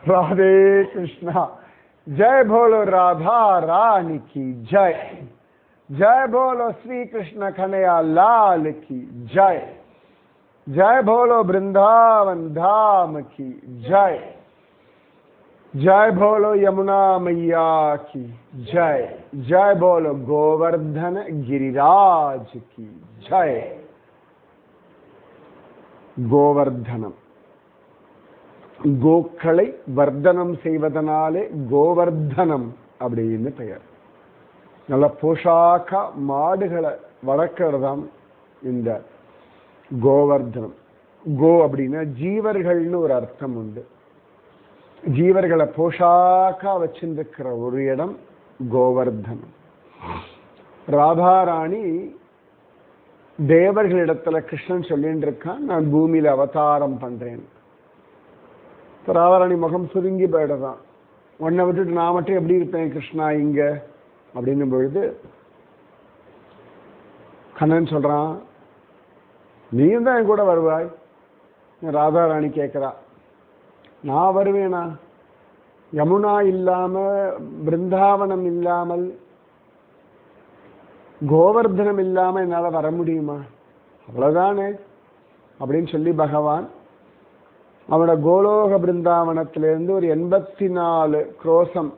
राधे कृष्णा। जय बोलो राधा रानी की जय। जय बोलो श्री कृष्ण कन्हैया लाल की जय। जय बोलो वृंदावन धाम की जय। जय बोलो यमुना मैया की जय। जय बोलो गोवर्धन गिरिराज की जय। गोवर्धनम கோக்களை வர்தனம் செய்வதனாலே கோவர்தனம் அப்படின்னு பெயர். நல்ல போஷாக்கா மாடுகளை வளர்க்கறதாம் இந்த கோவர்தனம். கோ அப்படின்னா ஜீவர்கள்னு ஒரு அர்த்தம் உண்டு. ஜீவர்களை போஷாக்கா வச்சிருக்கிற ஒரு இடம் கோவர்தனம். ராதாராணி தேவர்களிடத்துல கிருஷ்ணன் சொல்லிட்டு இருக்கான், நான் பூமியில அவதாரம் பண்றேன். ராதாராணி முகம் சுருங்கி போயிடுறான். உன்னை விட்டுட்டு நான் மட்டும் எப்படி இருப்பேன் கிருஷ்ணா இங்க அப்படின்னும் பொழுது கண்ணன் சொல்றான், நீயும் தான் என் கூட வருவாய். ராதாராணி கேட்கிறா, நான் வருவேனா? யமுனா இல்லாம பிருந்தாவனம் இல்லாமல் கோவர்தனம் இல்லாம என்னால வர முடியுமா? அவ்வளவுதானே அப்படின்னு சொல்லி பகவான் அவனோட கோலோக பிருந்தாவனத்திலிருந்து ஒரு 84 குரோசம்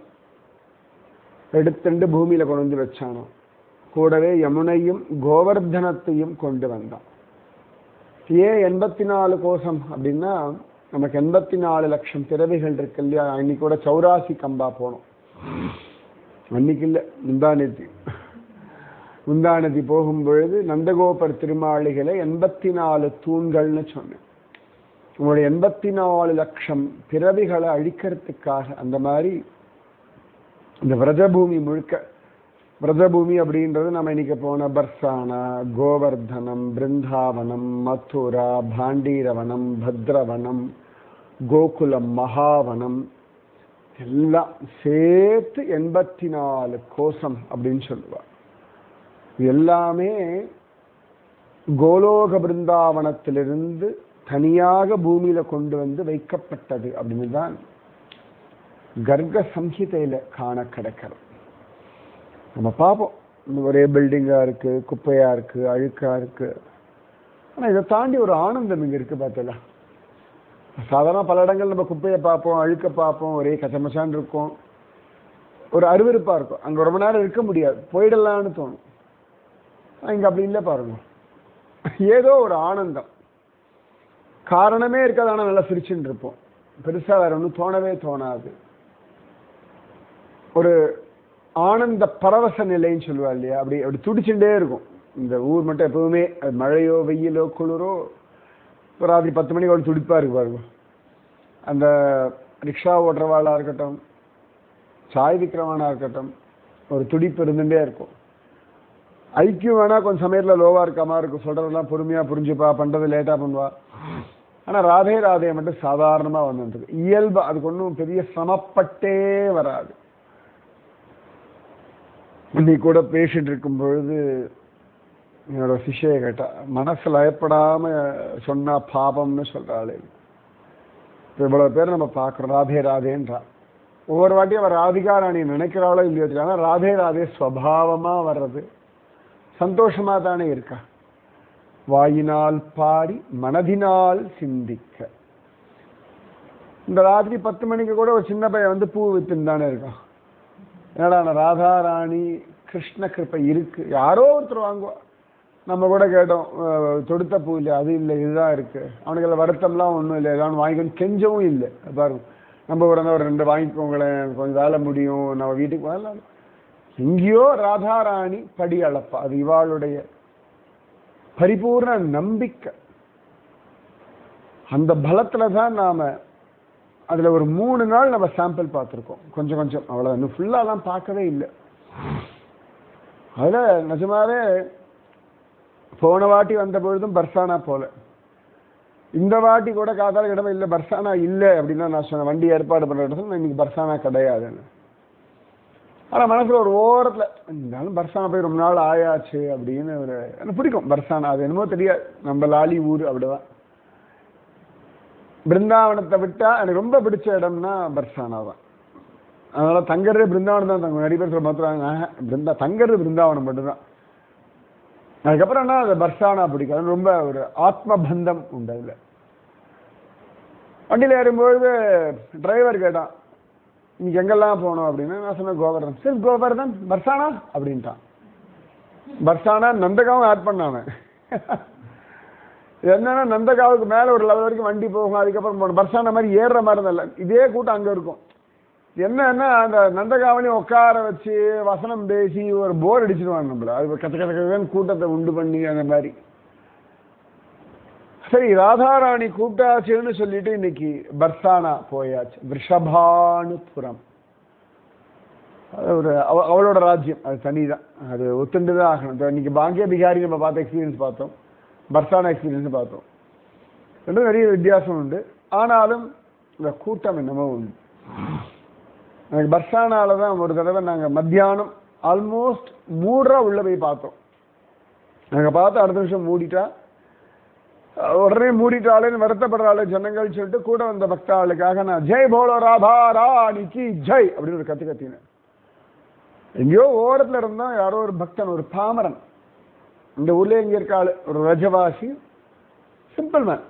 எடுத்துட்டு பூமியில கொண்டு வந்து வச்சானோ. கூடவே யமுனையும் கோவர்தனத்தையும் கொண்டு வந்தான். ஏன் 84 கோசம் அப்படின்னா, நமக்கு 84 லட்சம் பிறவிகள் இருக்கு இல்லையா. அன்னைக்கு கூட சௌராசி கம்பா போனோம். அன்னைக்கு இல்லை, முந்தாநதி போகும்பொழுது நந்தகோபர் திருமாளிகளை 84 தூண்கள்னு சொன்னேன். உங்களுடைய 84 லட்சம் பிறவிகளை அழிக்கிறதுக்காக அந்த மாதிரி இந்த விரஜபூமி முழுக்க. விரஜபூமி அப்படின்றது நம்ம இன்னைக்கு போன பர்சானா, கோவர்தனம், பிருந்தாவனம், மதுரா, பாண்டீரவனம், பத்ரவனம், கோகுலம், மகாவனம் எல்லாம் சேர்த்து 84 கோசம் அப்படின்னு சொல்லுவார். எல்லாமே கோலோக பிருந்தாவனத்திலிருந்து தனியாக பூமியில கொண்டு வந்து வைக்கப்பட்டது அப்படின்னு தான் கர்க சம்ஹிதையில காண கிடைக்கிறது. நம்ம பார்ப்போம், ஒரே பில்டிங்கா இருக்கு, குப்பையா இருக்கு, அழுக்கா இருக்கு. ஆனா இதை தாண்டி ஒரு ஆனந்தம் இங்க இருக்கு பார்த்தல. சாதாரண பல இடங்கள் நம்ம குப்பையை பார்ப்போம், அழுக்க பார்ப்போம், ஒரே கச்சமச்சான் இருக்கும், ஒரு அருவருப்பா இருக்கும். அங்க ரொம்ப நேரம் இருக்க முடியாது, போயிடலான்னு தோணும். இங்க அப்படி இல்லை பாருங்க, ஏதோ ஒரு ஆனந்தம். காரணமே இருக்காது, ஆனால் நல்லா சிரிச்சுட்டு இருப்போம். பெருசா வேற ஒன்றும் தோணவே தோணாது. ஒரு ஆனந்த பரவச நிலைன்னு சொல்லுவா இல்லையா, அப்படி அப்படி துடிச்சுட்டே இருக்கும். இந்த ஊர் மட்டும் எப்பவுமே மழையோ வெயிலோ குளிரோ ஒரு ராத்திரி 10 மணிக்கு அவ்வளோ துடிப்பா இருக்கு பாருங்க. அந்த ரிக்ஷா ஓட்டுறவாளா இருக்கட்டும், சாய் விற்கிறவானா இருக்கட்டும், ஒரு துடிப்பு இருந்துட்டே இருக்கும். ஐக்கியம் வேணா கொஞ்சம் சமயத்தில் லோவா இருக்க மாதிரி இருக்கும், சொல்றதெல்லாம் பொறுமையா புரிஞ்சுப்பா, பண்றது லேட்டா பண்ணுவா. ஆனா ராதே ராதையை மட்டும் சாதாரணமா வந்துருக்கு, இயல்பு. அதுக்கு ஒன்றும் பெரிய சிரமப்பட்டே வராது. இன்னைக்கு கூட பேசிட்டு இருக்கும் பொழுது என்னோட சிஷ்யை கேட்டா, மனசுல ஏற்படாம சொன்னா பாபம்னு சொல்றாளே. இவ்வளவு பேர் நம்ம பார்க்கிறோம் ராதே ராதேன்றா. ஒவ்வொரு வாட்டியும் அவர் ராதிகா ராணி நினைக்கிறாளோ இல்லையோ தெரியல, ஆனா ராதே ராதே ஸ்வபாவமா வர்றது சந்தோஷமா தானே இருக்கா. வாயினால் பாடி மனதினால் சிந்திக்க. இந்த ராத்திரி 10 மணிக்கு கூட ஒரு சின்ன பையன் வந்து பூ வித்துன்னு தானே இருக்கான். என்னடா ராதா ராணி கிருஷ்ண கிருப்பை இருக்கு, யாரோ ஒருத்தர் வாங்குவா. நம்ம கூட கேட்டோம், தொடுத்த பூ இல்லை, அது இல்லை, இதுதான் இருக்கு. அவனுக்கு எல்லாம் வருத்தம்லாம் ஒன்றும் இல்லை, ஏதாவது வாங்கிக்கணும் கெஞ்சவும் இல்லை. பாருங்க, நம்ம கூட ஒரு 2 வாங்கிக்கோங்களேன், கொஞ்சம் வேலை முடியும், நம்ம வீட்டுக்கு வரலாம். எங்கேயோ ராதாராணி படி அளப்பா. அது இவாளுடைய பரிபூர்ண நம்பிக்கை. அந்த பலத்துல தான் நாம அதுல ஒரு 3 நாள் நம்ம சாம்பிள் பார்த்துருக்கோம், கொஞ்சம் கொஞ்சம், அவ்வளவு. இன்னும் ஃபுல்லாலாம் பார்க்கவே இல்லை. அதுல நிஜமாவே போன வாட்டி வந்த பொழுதும் பர்சானா போல, இந்த வாட்டி கூட காதால கிடமை இல்லை, பர்சானா இல்லை அப்படின்னா நான் சொன்னேன். வண்டி ஏற்பாடு பண்ற இடத்துல இன்னைக்கு பர்சானா கிடையாதுன்னு. ஆனா மனசுல ஒரு ஓரத்துல இருந்தாலும் பர்சானா போய் ரொம்ப நாள் ஆயாச்சு அப்படின்னு ஒரு எனக்கு பிடிக்கும் பர்சானா. அது என்னமோ தெரியாது, நம்ம லாலி ஊர் அப்படிதான். பிருந்தாவனத்தை விட்டா எனக்கு ரொம்ப பிடிச்ச இடம்னா பர்சானா தான். அதனால தங்கறது பிருந்தாவனம் தான் தங்க. நிறைய பேர் மாத்துறாங்க தங்கறது பிருந்தாவனம் மட்டும்தான். அதுக்கப்புறம் என்ன அது பர்சானா பிடிக்கும். ரொம்ப ஒரு ஆத்ம பந்தம் உண்டு அதுல. வண்டியில் ஏறும்பொழுது டிரைவர் கேட்டான், இன்னைக்கு எங்கெல்லாம் போனோம் அப்படின்னு. நான் சொன்னேன் கோவர்தன். சரி கோவர்தன் பர்சானா அப்படின்ட்டான். பர்சானா நந்தகாவும் ஆட் பண்ணாங்க. என்னன்னா நந்தகாவுக்கு மேல ஒரு லெவல் வரைக்கும் வண்டி போகும், அதுக்கப்புறம் போகணும். பர்சானா மாதிரி ஏறுற மாதிரி தான் இல்லை, இதே கூட்டம் அங்க இருக்கும். என்னன்னா அந்த நந்தகாவலையும் உட்கார வச்சு வசனம் பேசி ஒரு போர் அடிச்சிருவாங்க நம்மள. அது கத்த கத்த கூட்டத்தை உண்டு பண்ணி அந்த மாதிரி. சரி ராதாராணி கூப்பிட்டாச்சுன்னு சொல்லிட்டு இன்னைக்கு பர்சானா போயாச்சு. விஷபானுபுரம் ஒரு அவளோட ராஜ்யம், அது தனிதான், அது ஒத்துண்டுதான் ஆகணும். இன்னைக்கு பாங்கிய பிகாரி நம்ம பார்த்த எக்ஸ்பீரியன்ஸ் பார்த்தோம், பர்சானா எக்ஸ்பீரியன்ஸ் பார்த்தோம். ரெண்டும் நிறைய வித்தியாசம் உண்டு. ஆனாலும் இந்த கூட்டம் என்னமோ உண்டு. எனக்கு பர்சானால தான் ஒரு தடவை நாங்கள் மத்தியானம் ஆல்மோஸ்ட் 3 உள்ள போய் பார்த்தோம். நாங்கள் பார்த்து அடுத்த நிமிஷம் மூடிட்டா, உடனே மூடிட்டாளேன்னு வருத்தப்படுறாள் ஜனங்கள் சொல்லிட்டு கூட வந்த பக்தாளுக்காக நான் ஜெய் போலோ ராதா ராணிக்கு ஜெய் அப்படின்னு ஒரு கத்தினேன். எங்கேயோ ஓரத்தில் இருந்தால் யாரோ ஒரு பக்தன், ஒரு பாமரன், இந்த ஊர்ல எங்கே இருக்காள், ஒரு ரஜவாசி, சிம்பிள் மேன்,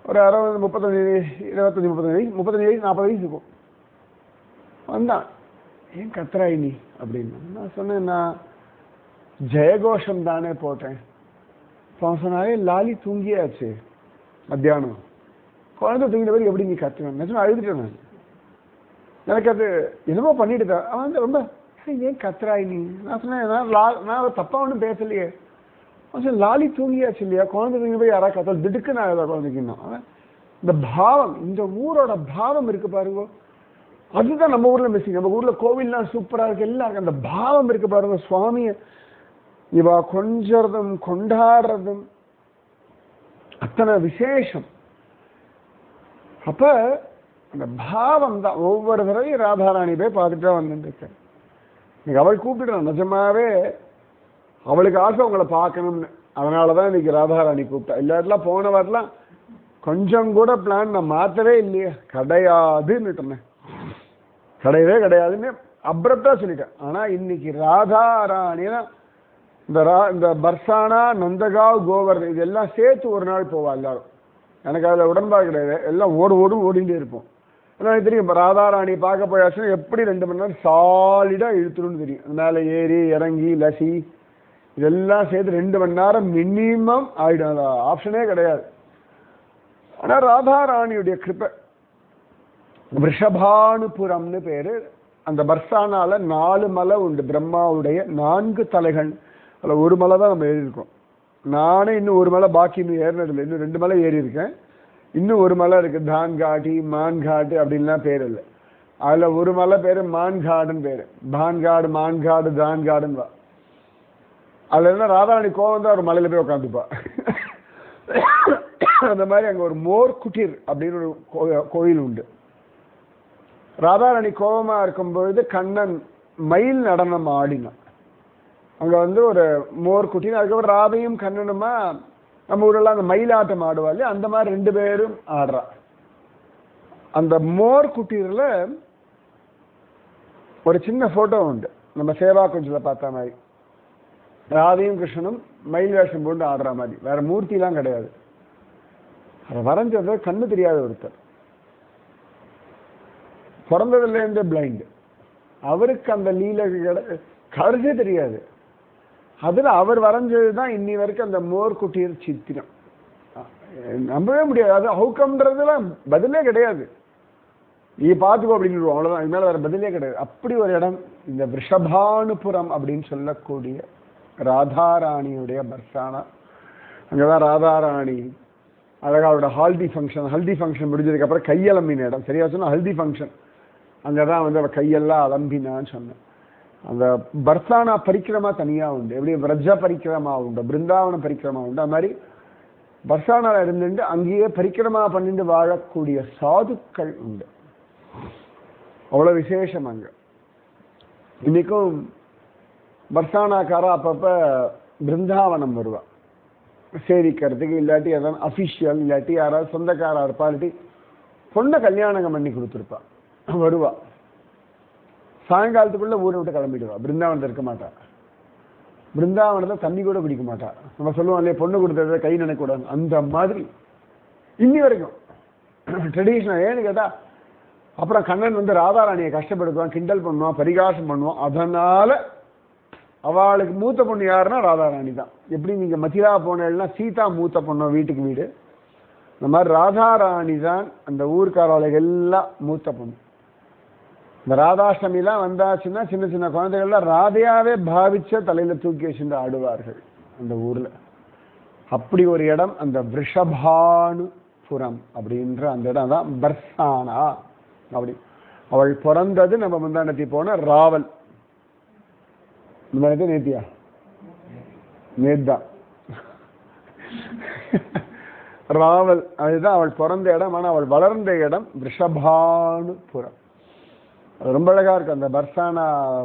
ஒரு 60, 35, 25, 30 வயசு, 35 வயசு 40 வயசு இருக்கும். வந்தான். ஏன் கத்துறாய் நீ அப்படின்னு. நான் சொன்னேன், நான் ஜெயகோஷம் தானே போட்டேன். சொன்னாலே லாலி தூங்கியாச்சு மத்தியானம், குழந்தை தூங்கின பேர் எப்படி நீ கத்துவேன். அழுதுட்டேன் நான். எனக்கு அது என்னமோ பண்ணிட்டு அவன் ரொம்ப ஏன் கத்துறாய் நீ. நான் சொன்னேன், நான் தப்பா ஒன்றும் பேசலையே. லாலி தூங்கியாச்சு இல்லையா, குழந்தை தூங்கி போய் யாராவது கத்தல் திடுக்கு நான் ஏதாவது குழந்தைக்கணும். இந்த பாவம், இந்த ஊரோட பாவம் இருக்கு பாருங்க, அதுதான் நம்ம ஊர்ல மிஸ்ஸிங். நம்ம ஊர்ல கோவில்லாம் சூப்பரா இருக்கு, எல்லாம் இருக்கு. அந்த பாவம் இருக்கு பாருங்க, சுவாமிய இவா கொஞ்சறதும் கொண்டாடுறதும் அத்தனை விசேஷம். அப்ப அந்த பாவம் தான். ஒவ்வொரு தடவையும் ராதாராணி போய் பார்த்துட்டு தான் வந்துருக்கேன். இன்னைக்கு அவள் கூப்பிட்டுட்டான், நிஜமாவே அவளுக்கு ஆசை உங்களை பார்க்கணும்னு. அதனாலதான் இன்னைக்கு ராதாராணி கூப்பிட்டா. இல்லாட்டெல்லாம் போன வாரலாம் கொஞ்சம் கூட பிளான் நான் மாற்றவே இல்லையே, கிடையாதுன்னு கிடையவே கிடையாதுன்னு அப்ரப்டா சொல்லிட்டேன். ஆனா இன்னைக்கு ராதாராணினா இந்த பர்சானா, நந்தகாவ், கோவர்தன் இதெல்லாம் சேர்த்து ஒரு நாள் போவா எல்லாரும். எனக்கு அதில் உடன்பாடு கிடையாது. எல்லாம் ஓடிட்டே இருப்போம். எனக்கு தெரியும், இப்போ ராதாராணி பார்க்க போயாச்சுன்னா எப்படி 2 மணி நேரம் சாலிடாக இழுத்துருன்னு தெரியும். மேலே ஏறி இறங்கி லசி இதெல்லாம் சேர்த்து 2 மணி நேரம் மினிமம் ஆயிடும். அது ஆப்ஷனே கிடையாது. ஆனால் ராதாராணியுடைய கிருப்பை, விஷபானுபுரம்னு பேரு. அந்த பர்சானால 4 மலை உண்டு. பிரம்மாவுடைய 4 தலைகள். அதில் ஒரு மலை தான் நம்ம ஏறி இருக்கோம். நானே இன்னும் ஒரு மலை பாக்கி இன்னும் ஏறினதில்லை. இன்னும் 2 மலை ஏறி இருக்கேன். இன்னும் ஒரு மலை இருக்கு, தான்காட்டி, மான்காட்டு அப்படின்லாம் பேர் இல்லை. அதில் ஒரு மலை பேர் மான்காடுன்னு பேர். பான்காடு, மான்காடு, தான்காடுன்னு வா. அதில் என்ன ராதாராணி கோவம் தான் ஒரு மலையில போய் உட்காந்துப்பா. அந்த மாதிரி அங்கே ஒரு மோர் குட்டிர் அப்படின்னு ஒரு கோயில் உண்டு. ராதாராணி கோபமா இருக்கும் பொழுது கண்ணன் மயில் நடனம் ஆடினான். அங்க ஒரு மோர் குட்டின்னு, அதுக்கப்புறம் ராதையும் கண்ணனுமா நம்ம ஊரெல்லாம் அந்த மயிலாட்டம் ஆடுவாள், அந்த மாதிரி 2 பேரும் ஆடுறா. அந்த மோர் குட்டியில ஒரு சின்ன போட்டோ உண்டு, நம்ம சேவா கொஞ்சம் பார்த்த மாதிரி. ராதையும் கிருஷ்ணனும் மயில் வேஷம் போட்டு ஆடுற மாதிரி, வேற மூர்த்திலாம் கிடையாது. அதை வரைஞ்சது கண்ணு தெரியாத ஒருத்தர், பிறந்ததுலேருந்தே பிளைண்ட். அவருக்கு அந்த லீலை கருதே தெரியாது. அதுல அவர் வரைஞ்சதுதான் இன்னி வரைக்கும் அந்த மோர் குட்டியர் சித்திரம். நம்பவே முடியாது. அது ஹவுக்கம்ன்றதுலாம் பதிலே கிடையாது. நீ பார்த்துக்கோ அப்படின்னு அவ்வளவுதான், இது மேல வேற பதிலே கிடையாது. அப்படி ஒரு இடம் இந்த விஷபானுபுரம் அப்படின்னு சொல்லக்கூடிய ராதாராணியுடைய பர்சானா. அங்கதான் ராதாராணி அழகா அவரோட ஹல்தி ஃபங்க்ஷன் முடிஞ்சதுக்கு அப்புறம் கையலம்பின இடம். சரியா சொன்னா ஹல்தி ஃபங்க்ஷன் அங்கதான் அவ கையெல்லாம் அலம்பினான்னு சொன்னேன். அந்த பர்சானா பரிக்கிரமா தனியா உண்டு. எப்படி விரஜ பரிக்கிரமா உண்டு, பிருந்தாவன பரிக்கிரமா உண்டு, அது மாதிரி பர்சானால இருந்துட்டு அங்கேயே பரிக்கிரமா பண்ணிட்டு வாழக்கூடிய சாதுக்கள் உண்டு. அவ்வளவு விசேஷம் அங்க. இன்னைக்கும் பர்சானாக்காரா அப்பப்ப பிருந்தாவனம் வருவா. சேவிக்கிறதுக்கு, இல்லாட்டி எதாவது அஃபிஷியல், இல்லாட்டி யாராவது சொந்தக்காரா இருப்பா, இல்லாட்டி பொண்ணை கல்யாணம் பண்ணி கொடுத்துருப்பா. வருவா, சாயங்காலத்துக்குள்ள ஊரை விட்டு கிளம்பிடுவா. பிருந்தாவனத்தில் இருக்க மாட்டா. பிருந்தாவனத்தில் தண்ணி கூட குடிக்க மாட்டா. நம்ம சொல்லுவோம் இல்லையா, பொண்ணு கொடுத்தத கை நினைக்கூடாது, அந்த மாதிரி இன்னி வரைக்கும் ட்ரெடிஷனல். ஏன்னு கேட்டா அப்புறம் கண்ணன் வந்து ராதாராணியை கஷ்டப்படுத்துவான், கிண்டல் பண்ணுவான், பரிகாசம் பண்ணுவான். அதனால அவளுக்கு மூத்த பொண்ணு யாருன்னா ராதாராணி தான். எப்படி நீங்க மதிரா போனா சீதா மூத்த பொண்ணு வீட்டுக்கு வீடு, இந்த மாதிரி ராதாராணி தான் அந்த ஊர்க்காரர்களுக்கு எல்லாம் மூத்த பொண்ணு. இந்த ராதாஷ்டமிலாம் வந்தாச்சுன்னா சின்ன சின்ன குழந்தைகள்லாம் ராதையாவே பாவிச்ச தலையில தூக்கி வச்சுட்டு ஆடுவார்கள் அந்த ஊர்ல. அப்படி ஒரு இடம் அந்த ரிஷபானுபுரம் அப்படின்ற அந்த இடம் தான் பர்சானா. அப்படி அவள் பிறந்தது நம்ம முந்தானத்தி போன ராவல். முந்தானத்தி நேத்தியா நேத்தான் ராவல், அதுதான் அவள் பிறந்த இடம். ஆனால் அவள் வளர்ந்த இடம் ரிஷபானுபுரம். அது ரொம்ப அழகா இருக்கு. அந்த பர்சானா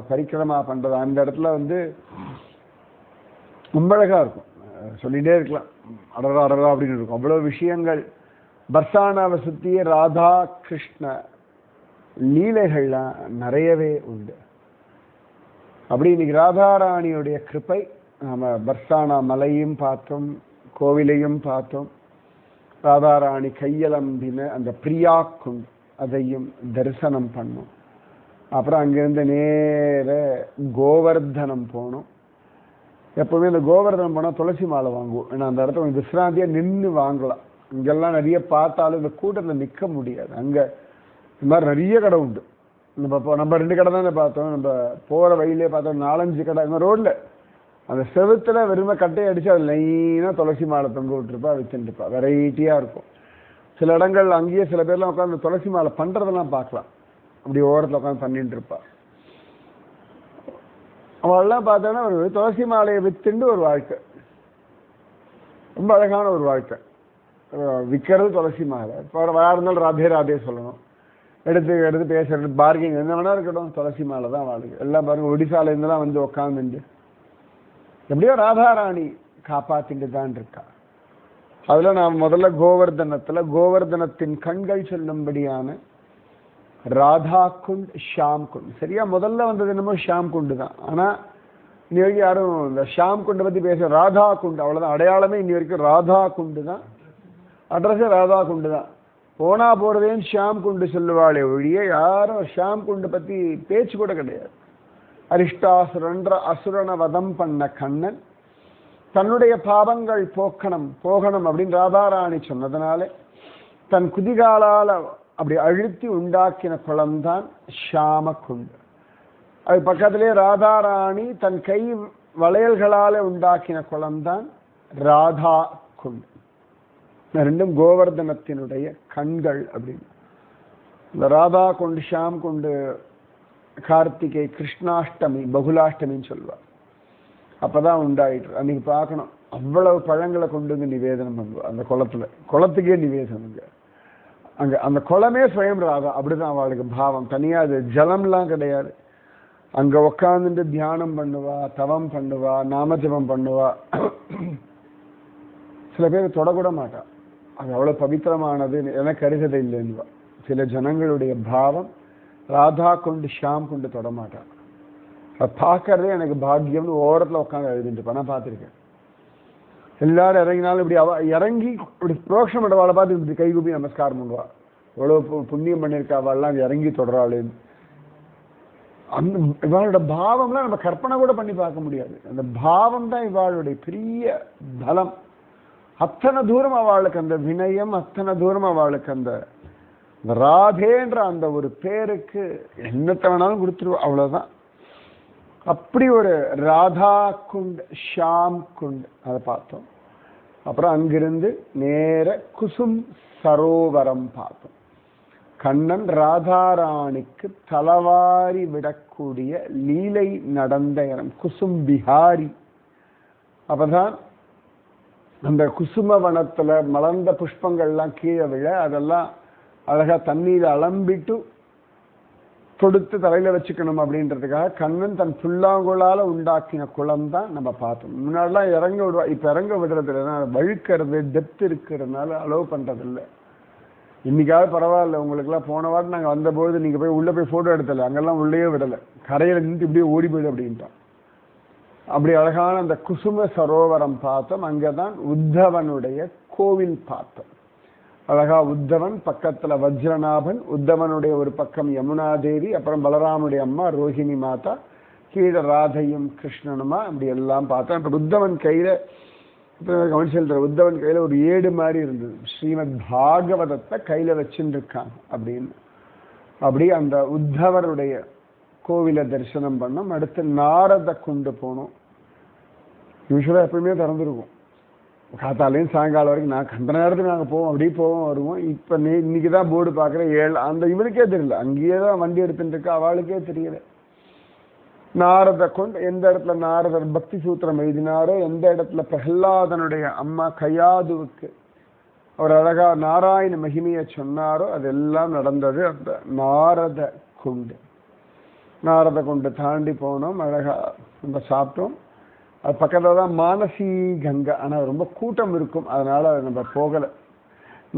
பரிக்கிரமா பண்றது அந்த இடத்துல வந்து ரொம்ப அழகா இருக்கும். சொல்லிட்டே இருக்கலாம், அடரா அடரா அப்படின்னு இருக்கும். அவ்வளவு விஷயங்கள் பர்சானாவை சுத்தியே ராதா கிருஷ்ண லீலைகள்லாம் நிறையவே உண்டு. அப்படி இன்னைக்கு ராதாராணியுடைய கிருப்பை, நம்ம பர்சானா மலையும் பார்த்தோம், கோவிலையும் பார்த்தோம், ராதாராணி கையலம்பின அந்த பிரியா குண்ட் அதையும் தரிசனம் பண்ணோம். அப்புறம் அங்கிருந்து நேர கோவர்தனம் போனோம். எப்பவுமே இந்த கோவர்தனம் போனால் துளசி மாலை வாங்குவோம். ஏன்னா அந்த இடத்துல கொஞ்சம் விசிராந்தியாக நின்று வாங்கலாம். இங்கெல்லாம் நிறைய பார்த்தாலும் இந்த கூட்டத்தில் நிற்க முடியாது. அங்கே இந்த மாதிரி நிறைய கடை உண்டு. நம்ம 2 கடை தானே பார்த்தோம். நம்ம போகிற வழியிலே பார்த்தோம் 4-5 கடை. இந்த ரோட்டில் அந்த செவுத்துல வெறுமை கட்டையை அடித்து அது லைனாக துளசி மாலை தொங்க விட்டுருப்பா, வச்சுட்டுருப்பா. வெரைட்டியாக இருக்கும். சில இடங்கள் அங்கேயே சில பேர்லாம் உட்காந்து துளசி மாலை பண்ணுறதெல்லாம் பார்க்கலாம். அப்படி ஓரத்தில் உட்காந்து பண்ணிட்டு இருப்பா. அவள்லாம் பார்த்தோன்னா ஒரு துளசி மாலையை வித்துண்டு ஒரு வாழ்க்கை, ரொம்ப அழகான ஒரு வாழ்க்கை. விற்கிறது துளசி மாலை. இப்போ வேறு இருந்தாலும் ராதே ராதே சொல்லணும், எடுத்து பேசுறது, பார்க்கிங் என்ன வேணா இருக்கட்டும், துளசி மாலை தான் வாழ்க்கை. எல்லாம் பாருங்க, ஒடிசாலேருந்துலாம் வந்து உட்காந்துண்டு எப்படியோ ராதாராணி காப்பாத்திட்டு தான் இருக்கா. அதுல நான் முதல்ல கோவர்தனத்தின் கண்கள் சொல்லும்படியான ராதா குண்ட், ஷாம் குண்ட். சரியா முதல்ல வந்தது என்னமோ ஷாம் குண்டு தான். ஆனா இன்னி வரைக்கும் யாரும் இந்த ஷாம் குண்டை பத்தி பேச, ராதா குண்டு அவ்வளவுதான் அடையாளமே. இன்னி வரைக்கும் ராதா குண்டு தான் அட்ரஸே, ராதா குண்டு தான். போனா போறதேன்னு ஷாம் குண்டு சொல்லுவாளே ஒழிய யாரும் ஷாம் குண்டு பத்தி பேச்சு கூட கிடையாது. அரிஷ்டாசுரன்ற அசுரனை வதம் பண்ண கண்ணன் தன்னுடைய பாவங்கள் போகணும் அப்படின்னு ராதாராணி சொன்னதுனால தன் குதிகாலால் அப்படி அழுத்தி உண்டாக்கின குளம்தான் ஷாம குண்டு. அது பக்கத்திலே ராதாராணி தன் கை வளையல்களால உண்டாக்கின குளம்தான் ராதா குண்டு. ரெண்டும் கோவர்தனத்தினுடைய கண்கள் அப்படின்னு. இந்த ராதா குண்டு, ஷாம் குண்டு கார்த்திகை கிருஷ்ணாஷ்டமி பகுலாஷ்டமின்னு சொல்லுவார். அப்பதான் உண்டாயிட்டு. அன்னைக்கு பார்க்கணும், அவ்வளவு பழங்களை கொண்டு வந்து நிவேதனம் பண்ணுவார் அந்த குளத்துக்கே நிவேதனங்க. அங்க அந்த குளமே சுயம் ராதா. அப்படிதான் அவளுக்கு பாவம். தனியா அது ஜலம்லாம் கிடையாது. அங்க உக்காந்துட்டு தியானம் பண்ணுவா, தவம் பண்ணுவா, நாமஜபம் பண்ணுவா. சில பேர் தொடக்கூட மாட்டா, அது அவ்வளவு பவித்திரமானது எனக்கு கருகதை இல்லைன்னுவா. சில ஜனங்களுடைய பாவம் ராதா கொண்டு ஷாம் கொண்டு தொடமாட்டான். அதை பார்க்கறதே எனக்கு பாக்கியம்னு ஓரத்தில் உட்காந்து எழுதிட்டு நான் பார்த்துருக்கேன். எல்லாரும் இறங்கினாலும் இப்படி இறங்கி இப்படி புரோக்ஷம் பண்ணுவாளை பார்த்து இப்படி கைகூப்பி நமஸ்காரம் பண்ணுவா. எவ்வளோ புண்ணியம் பண்ணியிருக்கா அவள்லாம் அங்கே இறங்கி தொடராளேன்னு. அந்த இவாளோட பாவம்லாம் நம்ம கற்பனை கூட பண்ணி பார்க்க முடியாது. அந்த பாவம் தான் இவாளுடைய பெரிய பலம். அத்தனை தூரம் அவளுக்கு அந்த வினயம், அத்தனை தூரம் அவளுக்கு அந்த ராதேன்ற அந்த ஒரு பேருக்கு என்னத்தை வேணாலும் கொடுத்துருவா, அவ்வளவுதான். அப்படி ஒரு ராதா குண்ட், ஷாம் குண்ட் அதை பார்த்தோம். அப்புறம் அங்கிருந்து நேர குசும் சரோவரம் பார்த்தோம். கண்ணன் ராதாராணிக்கு தலவாரி விடக்கூடிய லீலை நடந்த இடம் குசும் பிஹாரி. அப்பதான் அந்த குசும வனத்துல மலர்ந்த புஷ்பங்கள்லாம் கீழே விழ அதெல்லாம் அழகா தண்ணீர் அலம்பிட்டு தொடுத்து தலையில வச்சுக்கணும் அப்படின்றதுக்காக கண்ணன் தன் புல்லாங்குழால உண்டாக்கின குளம் தான் நம்ம பார்த்தோம். முன்னாடிலாம் இறங்க விடுவா, இப்ப இறங்க விடுறது இல்லைன்னா வழுக்கிறது டெப்த் இருக்கிறதுனால அலோவ் பண்றது இல்லை. இன்னைக்காவது பரவாயில்ல, உங்களுக்குலாம் போன வாரம் நாங்கள் வந்தபோது நீங்க போய் உள்ள போய் போட்டோ எடுத்தல, அங்கெல்லாம் உள்ளேயே விடலை, கரையில நின்று இப்படியே ஓடி போயிடு அப்படின்ட்டான். அப்படி அழகான அந்த குசும சரோவரம் பார்த்தோம். அங்கதான் உத்தவனுடைய கோவில் பார்த்தோம். அழகா உத்தவன் பக்கத்துல வஜ்ரநாபன், உத்தவனுடைய ஒரு பக்கம் யமுனா தேவி, அப்புறம் பலராமுடைய அம்மா ரோஹிணி மாதா, கீழே ராதையும் கிருஷ்ணனுமா அப்படி எல்லாம் பார்த்தோம். இப்ப உத்தவன் கையில கவனிச்சல் உத்தவன் கையில ஒரு ஏடு மாதிரி இருந்தது. ஸ்ரீமத் பாகவதத்தை கையில வச்சுட்டு இருக்காங்க அப்படின்னு. அப்படி அந்த உத்தவருடைய கோவிலை தரிசனம் பண்ணோம். அடுத்து நாரத குண்டு போனோம். யூஸ்வலா எப்பவுமே திறந்துருக்கும், காத்தாலையும் சாயங்காலம் வரைக்கும். நான் கண்ட நேரத்துக்கு நாங்கள் போவோம், அப்படியே போவோம் வருவோம். இப்போ இன்னைக்கு தான் போர்டு பார்க்குறேன் 7 அந்த இவனுக்கே தெரியல, அங்கேயே தான் வண்டி எடுத்துட்டு இருக்கா, அவளுக்கே தெரியல. நாரத கொண்டு எந்த இடத்துல நாரதர் பக்தி சூத்திரம் எழுதினாரோ, எந்த இடத்துல பிரஹ்லாதனுடைய அம்மா கயாதுவுக்கு அவர் அழகா நாராயண மகிமையை சொன்னாரோ அதெல்லாம் நடந்தது அந்த நாரத குண்டு. நாரத குண்டு தாண்டி போனோம். அழகா நம்ம சாப்பிட்டோம். அது பக்கத்தில் தான் மானசி கங்கை, ஆனால் ரொம்ப கூட்டம் இருக்கும், அதனால நம்ம போகலை.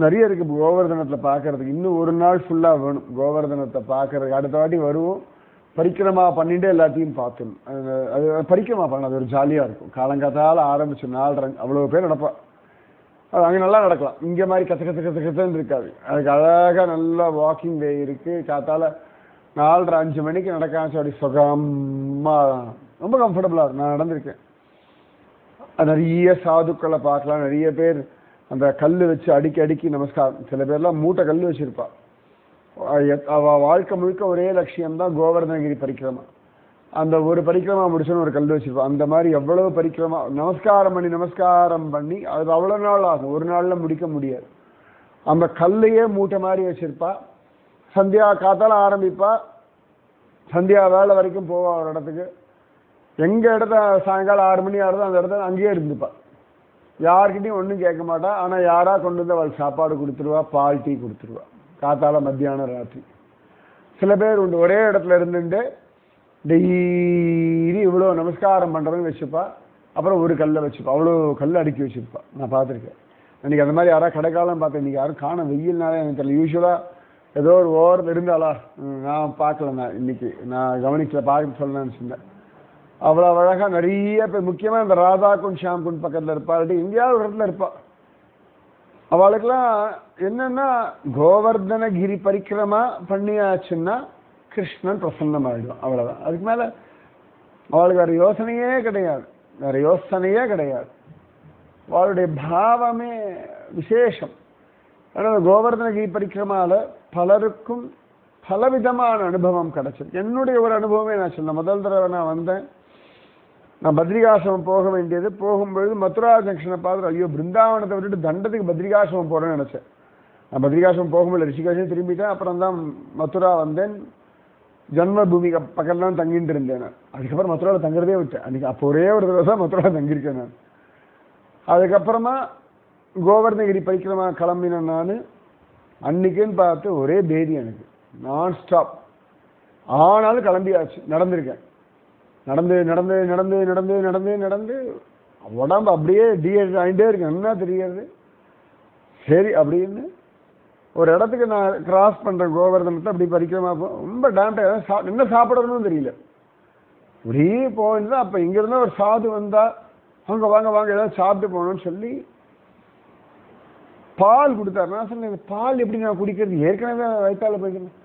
நிறைய இருக்கு கோவர்தனத்தில் பார்க்கறதுக்கு. இன்னும் ஒரு நாள் ஃபுல்லாக வேணும் கோவர்தனத்தை பார்க்கறதுக்கு. அடுத்த வாட்டி வருவோம், பரிக்கிரமா பண்ணிட்டு எல்லாத்தையும் பார்த்தோம். அது பரிக்கிரமா பண்ண அது ஒரு ஜாலியாக இருக்கும். காலங்காத்தால் ஆரம்பிச்சு 4:30 அவ்வளோ பேர் நடப்பா. அது அங்கே நல்லா நடக்கலாம். இங்கே மாதிரி கத்த கத்த கத்த கத்துன்னு இருக்காது. அதுக்கு அழகாக நல்லா வாக்கிங் வே இருக்கு. காத்தால 4:30 5 மணிக்கு நடக்காச்சு, அப்படி சுகமா ரொம்ப கம்ஃபர்டபுளாக இருக்கும். நான் நடந்திருக்கேன். நிறைய சாதுக்களை பார்க்கலாம். நிறைய பேர் அந்த கல் வச்சு அடுக்கி அடுக்கி நமஸ்காரம். சில பேர்லாம் மூட்டை கல் வச்சிருப்பா. அவ வாழ்க்கை முழுக்க ஒரே லட்சியம்தான் கோவர்தனகிரி பரிக்கிரமா. அந்த ஒரு பரிக்கிரமா முடிச்சோன்னு ஒரு கல் வச்சிருப்பா. அந்த மாதிரி எவ்வளவு பரிக்கிரமா நமஸ்காரம் பண்ணி அது அவ்வளவு நாள் ஆகும், ஒரு நாள்ல முடிக்க முடியாது. அந்த கல்லையே மூட்டை மாதிரி வச்சிருப்பா. சந்தியா காத்தால ஆரம்பிப்பா, சந்தியா வேலை வரைக்கும் போவா ஒரு இடத்துக்கு. எங்க இடத்த சாயங்காலம் 6 மணி ஆறுதோ அந்த இடத்துல அங்கேயே இருந்துப்பா. யார்கிட்டையும் ஒன்றும் கேட்க மாட்டா. ஆனால் யாரா கொண்டு வந்து அவள் சாப்பாடு கொடுத்துருவா, பால் டீ கொடுத்துருவா, காத்தால மத்தியானம் ராத்திரி. சில பேர் உண்டு ஒரே இடத்துல இருந்துட்டு டெய்லி இவ்வளோ நமஸ்காரம் பண்ணுறதுன்னு வச்சுப்பா. அப்புறம் ஒரு கல்லை வச்சுப்பா, அவ்வளோ கல் அடுக்கி வச்சுருப்பா. நான் பார்த்துருக்கேன். இன்னைக்கு அந்த மாதிரி யாராவது கடைக்காலம் பார்த்தேன். இன்னைக்கு யாரும் காண, வெயில்னாலே எனக்கு தெரியல. யூஸ்வலாக ஏதோ ஒரு ஓரத்தில் இருந்தாளா, நான் பார்க்கல. நான் இன்னைக்கு நான் கவனிக்கல, பார்க்க சொல்லணும்னு சொன்னேன். அவ்வளோ அழகா நிறைய பேர், முக்கியமாக இந்த ராதா குண்ட் ஷாம் குண்ட் பக்கத்தில் இருப்பா, இல்லாட்டி எங்கேயாவது ஒரு இடத்துல இருப்பா. அவளுக்கெல்லாம் என்னன்னா கோவர்தனகிரி பரிக்கிரமா பண்ணியாச்சுன்னா கிருஷ்ணன் பிரசன்னமாயிடும், அவ்வளோதான். அதுக்கு மேலே அவளுக்கு வேறு யோசனையே கிடையாது, வேறு யோசனையே கிடையாது. அவளுடைய பாவமே விசேஷம். ஆனால் கோவர்தனகிரி பரிக்கிரமால பலருக்கும் பலவிதமான அனுபவம் கிடைச்சிருக்கு. என்னுடைய ஒரு அனுபவமே நான் சொன்னேன். முதல் தடவை நான் வந்தேன், நான் பத்ரிகாசிரமம் போக வேண்டியது. போகும்பொழுது மதுரா ஜங்ஷனை பார்த்துட்டு ஐயோ பிருந்தாவனத்தை விட்டுட்டு தண்டத்துக்கு பத்ரிகாசிரமம் போகிறேன்னு நினச்சேன். நான் பத்ரிகாசிரமம் போகும்போது ரிஷிகாஷே திரும்பிட்டேன். அப்புறம் தான் மதுரா வந்தேன். ஜன்மபூமி பக்கத்தில் தான் தங்கிட்டு இருந்தேன் நான். அதுக்கப்புறம் மதுராவில் தங்குறதே விட்டேன். அன்றைக்கி அப்போ ஒரே ஒரு தடவை தான் மதுராவில் தங்கியிருக்கேன் நான். அதுக்கப்புறமா கோவர்தனகிரி பரிக்கிரமா கிளம்பினேன் நான். அன்றைக்குன்னு பார்த்து ஒரே பேதி எனக்கு, நான் ஸ்டாப். ஆனாலும் கிளம்பியாச்சு, நடந்திருக்கேன். நடந்து நடந்து நடந்து நடந்து நடந்து நடந்து உடம்பு அப்படியே டீஹைட்ரேட் ஆகிட்டே இருக்கேன். என்ன தெரியாது. சரி அப்படின்னு ஒரு இடத்துக்கு நான் கிராஸ் பண்ணுறேன் கோவர்தனத்தை. அப்படி பரிக்கிரமா ரொம்ப டேம்டாக என்ன சாப்பிடணும்னு தெரியல. இப்படியே போயிட்டு தான் அப்போ இங்கேருந்தா ஒரு சாது வந்தா, வாங்க வாங்க வாங்க ஏதாவது சாப்பிட்டு போகணும்னு சொல்லி பால் கொடுத்தாரு. நான் சொன்னேன், பால் எப்படி நான் குடிக்கிறது, ஏற்கனவே வயிற்றால போய்க்கிறேன்.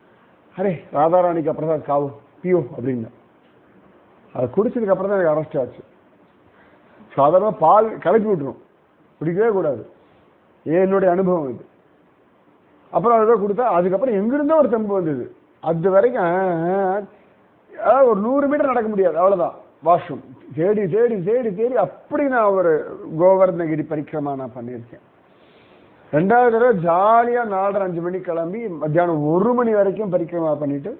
அரே ராதாராணிக்கு அப்புறம் தான் காவோ பியோ அப்படின்னு. அதை குடிச்சதுக்கு அப்புறம் தான் எனக்கு அரெஸ்ட் ஆச்சு. சாதாரணமாக பால் கலக்கி விட்டுரும், குடிக்கவே கூடாது. என்னுடைய அனுபவம் இது. அப்புறம் அதை கொடுத்தா அதுக்கப்புறம் எங்கிருந்தோ ஒரு தெம்பு வந்தது. அது வரைக்கும் அதாவது ஒரு 100 மீட்டர் நடக்க முடியாது, அவ்வளோதான். வாஷ்ரூம் தேடி தேடி தேடி தேடி அப்படி நான் ஒரு கோவர்தனகிரி பரிக்கிரமா நான் பண்ணியிருக்கேன். 2வது தடவை ஜாலியாக 4:30 5 மணிக்கு கிளம்பி மத்தியானம் 1 மணி வரைக்கும் பரிக்கிரமா பண்ணிட்டு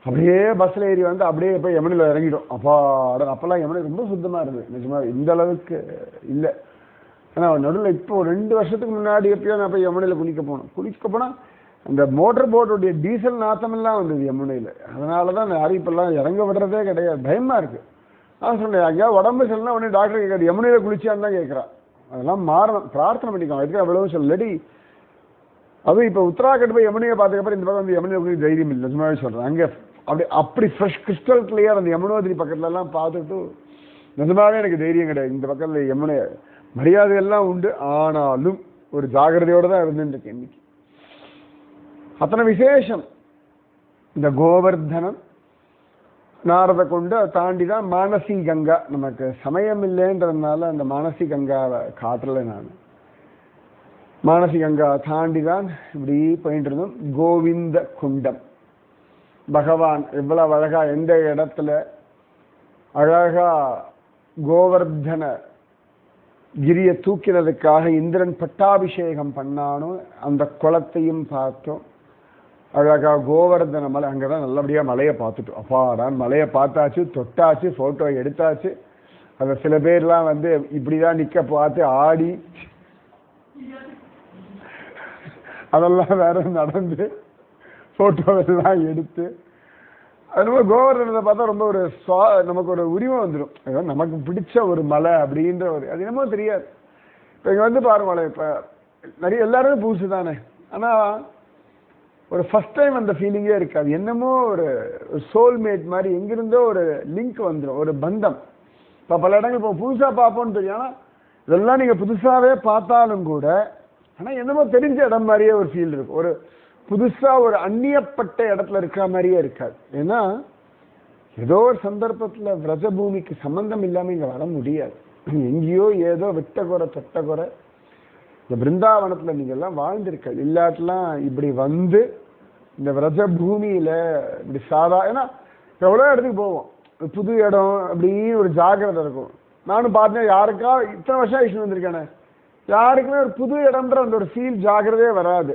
அப்படியே பஸ்ஸில் ஏறி வந்து அப்படியே போய் யமுனையில் இறங்கிடும். அப்போல்லாம் யமுனை ரொம்ப சுத்தமாக இருந்தது நிஜமாக, இந்த அளவுக்கு இல்லை. ஆனால் நடுவில் இப்போ 2 வருஷத்துக்கு முன்னாடி எப்பயோ நான் போய் யமுனையில் குளிக்க போனேன். குளிக்க போனால் அந்த மோட்டர் போட்டுடைய டீசல் நாத்தமெல்லாம் வந்தது யமுனையில். அதனால தான் யாரும் இப்பெல்லாம் இறங்க விடுறதே கிடையாது, பயமா இருக்கு. நான் சொன்னேன், ஐயா உடம்பு சொல்லலாம் உடனே டாக்டர் கேட்காது யமுனையில் குளிச்சான்னு தான் கேட்குறான். அதெல்லாம் மாறணும், பிரார்த்தனை பண்ணிக்கோங்க. அதுக்கு அவ்வளவு சொல்லடி. அதுவும் இப்போ உத்தராகண்ட் போய் யமுனையை பார்த்துக்கப்புறம் இந்த பக்கம் வந்து யமுனையை குளிக்க தைரியம் இல்லை, நிஜமாவே சொல்கிறேன். அங்கே அப்படி ஃப்ரெஷ் கிறிஸ்டல் கிளியர் அந்த யமுனோதிரி பக்கத்துலலாம் பார்த்துட்டு நிஜமாவே எனக்கு தைரியம் கிடையாது. இந்த பக்கத்தில் யமுனை மரியாதையெல்லாம் உண்டு, ஆனாலும் ஒரு ஜாகிரதையோடு தான் இருந்துருக்கு இன்னைக்கு. அத்தனை விசேஷம். இந்த கோவர்தனம் நாரத கொண்டு தாண்டி தான் மானசி கங்கா. நமக்கு சமயம் இல்லைன்றதுனால அந்த மானசி கங்காவை காட்டலை நான். மானசி கங்கா தாண்டி தான் இப்படி போயிட்டு இருந்தோம். கோவிந்த குண்டம். பகவான் எவ்வளவு அழகா எந்த இடத்துல அழகா கோவர்தன கிரியை தூக்கினதுக்காக இந்திரன் பட்டாபிஷேகம் பண்ணானோ அந்த குளத்தையும் பார்த்தோம். அழகா கோவர்தன மலை, அங்கதான் நல்லபடியா மலையை பார்த்துட்டோம். அப்பாடான் மலையை பார்த்தாச்சு, தொட்டாச்சு, போட்டோ எடுத்தாச்சு. அதை சில பேர்லாம் வந்து இப்படிதான் நிக்க பார்த்து ஆடி அதெல்லாம் வேற நடந்து போட்டோ எல்லாம் எடுத்து அது கோவர்தனத்தை பார்த்தா ரொம்ப ஒரு நமக்கு ஒரு உரிமை வந்துடும். நமக்கு பிடிச்ச ஒரு மலை அப்படின்ற ஒரு அது என்னமோ தெரியாது. இப்போ இங்கே வந்து பாருங்களேன், இப்போ நிறைய எல்லாருமே புதுசு தானே, ஆனால் ஒரு ஃபர்ஸ்ட் டைம் அந்த ஃபீலிங்கே இருக்காது. என்னமோ ஒரு சோல்மேட் மாதிரி எங்கிருந்தோ ஒரு லிங்க் வந்துடும், ஒரு பந்தம். இப்போ பல இடங்கள் இப்போ புதுசாக பார்ப்போம்னு தெரியும். ஆனால் இதெல்லாம் நீங்கள் புதுசாகவே பார்த்தாலும் கூட ஆனால் என்னமோ தெரிஞ்ச இடம் மாதிரியே ஒரு ஃபீல் இருக்கும். ஒரு புதுசாக ஒரு அந்நியப்பட்ட இடத்துல இருக்கிற மாதிரியே இருக்காது. ஏன்னா ஏதோ ஒரு சந்தர்ப்பத்தில் விரஜபூமிக்கு சம்பந்தம் இல்லாமல் இங்கே வர முடியாது. எங்கேயோ ஏதோ விட்ட குறை தொட்ட குறை இந்த பிருந்தாவனத்தில் நீங்கள் எல்லாம் வாழ்ந்திருக்க இல்லாட்டெல்லாம் இப்படி வந்து இந்த விரஜபூமியில் இப்படி ஏன்னா எவ்வளோ இடத்துக்கு போவோம், புது இடம் அப்படின்னு ஒரு ஜாக்கிரதை இருக்கும். நானும் பார்த்தேன், யாருக்கா இத்தனை வருஷம் ஆயிடுச்சு வந்திருக்கேனே, யாருக்குமே ஒரு புது இடம்ன்ற அந்த ஒரு ஃபீல் ஜாக்கிரதையே வராது.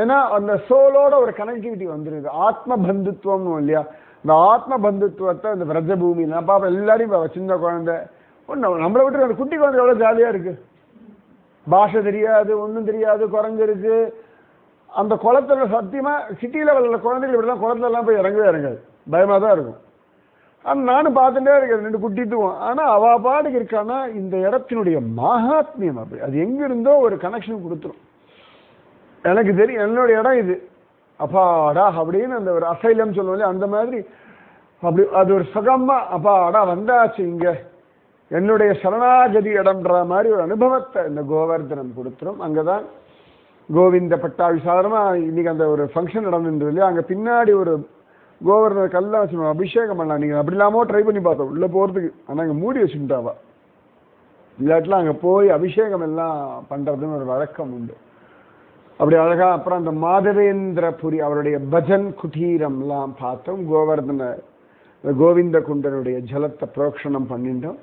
ஏன்னா அந்த சோலோட ஒரு கனெக்டிவிட்டி வந்துருது. ஆத்ம பந்துத்துவம்னு இல்லையா, இந்த ஆத்ம பந்துத்துவத்தை இந்த விரஜபூமி நான் பார்ப்பேன். எல்லாரையும் சின்ன குழந்தை நம்மளை விட்டு அந்த குட்டி குழந்தை எவ்வளோ ஜாலியாக இருக்கு. பாஷை தெரியாது, ஒன்றும் தெரியாது, குறைஞ்சிருக்கு. அந்த குளத்துல சத்தியமா சிட்டி லெவலில் குழந்தைகள் இப்படிலாம் குளத்துல எல்லாம் போய் இறங்கவே இறங்காது, பயமாக தான் இருக்கும். ஆனால் நானும் பார்த்துட்டே இருக்கேன், ரெண்டு குட்டித்துவோம். ஆனால் அவ பாட்டுக்கு இருக்கான்னா இந்த இடத்தினுடைய மகாத்மியம் அப்படி அது எங்கிருந்தோ ஒரு கனெக்ஷன் கொடுத்துரும். எனக்கு தெரியும் என்னுடைய இடம் இது, அப்பாடா அப்படின்னு அந்த ஒரு அசைலம் சொல்லுவோம் அந்த மாதிரி அப்படி அது ஒரு சுகமா அப்பாடா வந்தாச்சு இங்க என்னுடைய சரணாகதி இடம்ன்ற மாதிரி ஒரு அனுபவத்தை இந்த கோவர்தனம் கொடுத்துரும். அங்கதான் கோவிந்த பட்டாபி சாதாரணமா இன்னைக்கு அந்த ஒரு ஃபங்க்ஷன் நடந்துருந்தது இல்லையா, அங்க பின்னாடி ஒரு கோவர்தன கல்லாம் வச்சுருவோம், அபிஷேகம் பண்ணலாம். நீங்க அப்படி இல்லாமோ ட்ரை பண்ணி பார்த்தோம் உள்ள போறதுக்கு, ஆனா அங்க மூடி வச்சுட்டாவா. இல்லாட்டிலாம் அங்க போய் அபிஷேகம் எல்லாம் பண்றதுன்னு ஒரு வழக்கம் உண்டு. அப்படி அழகா அப்புறம் அந்த மாதவேந்திரபுரி அவருடைய பஜன் குட்டீரம்லாம் பார்த்தோம். கோவிந்த குண்டனுடைய ஜலத்தை புரோக்ஷணம் பண்ணிட்டோம்.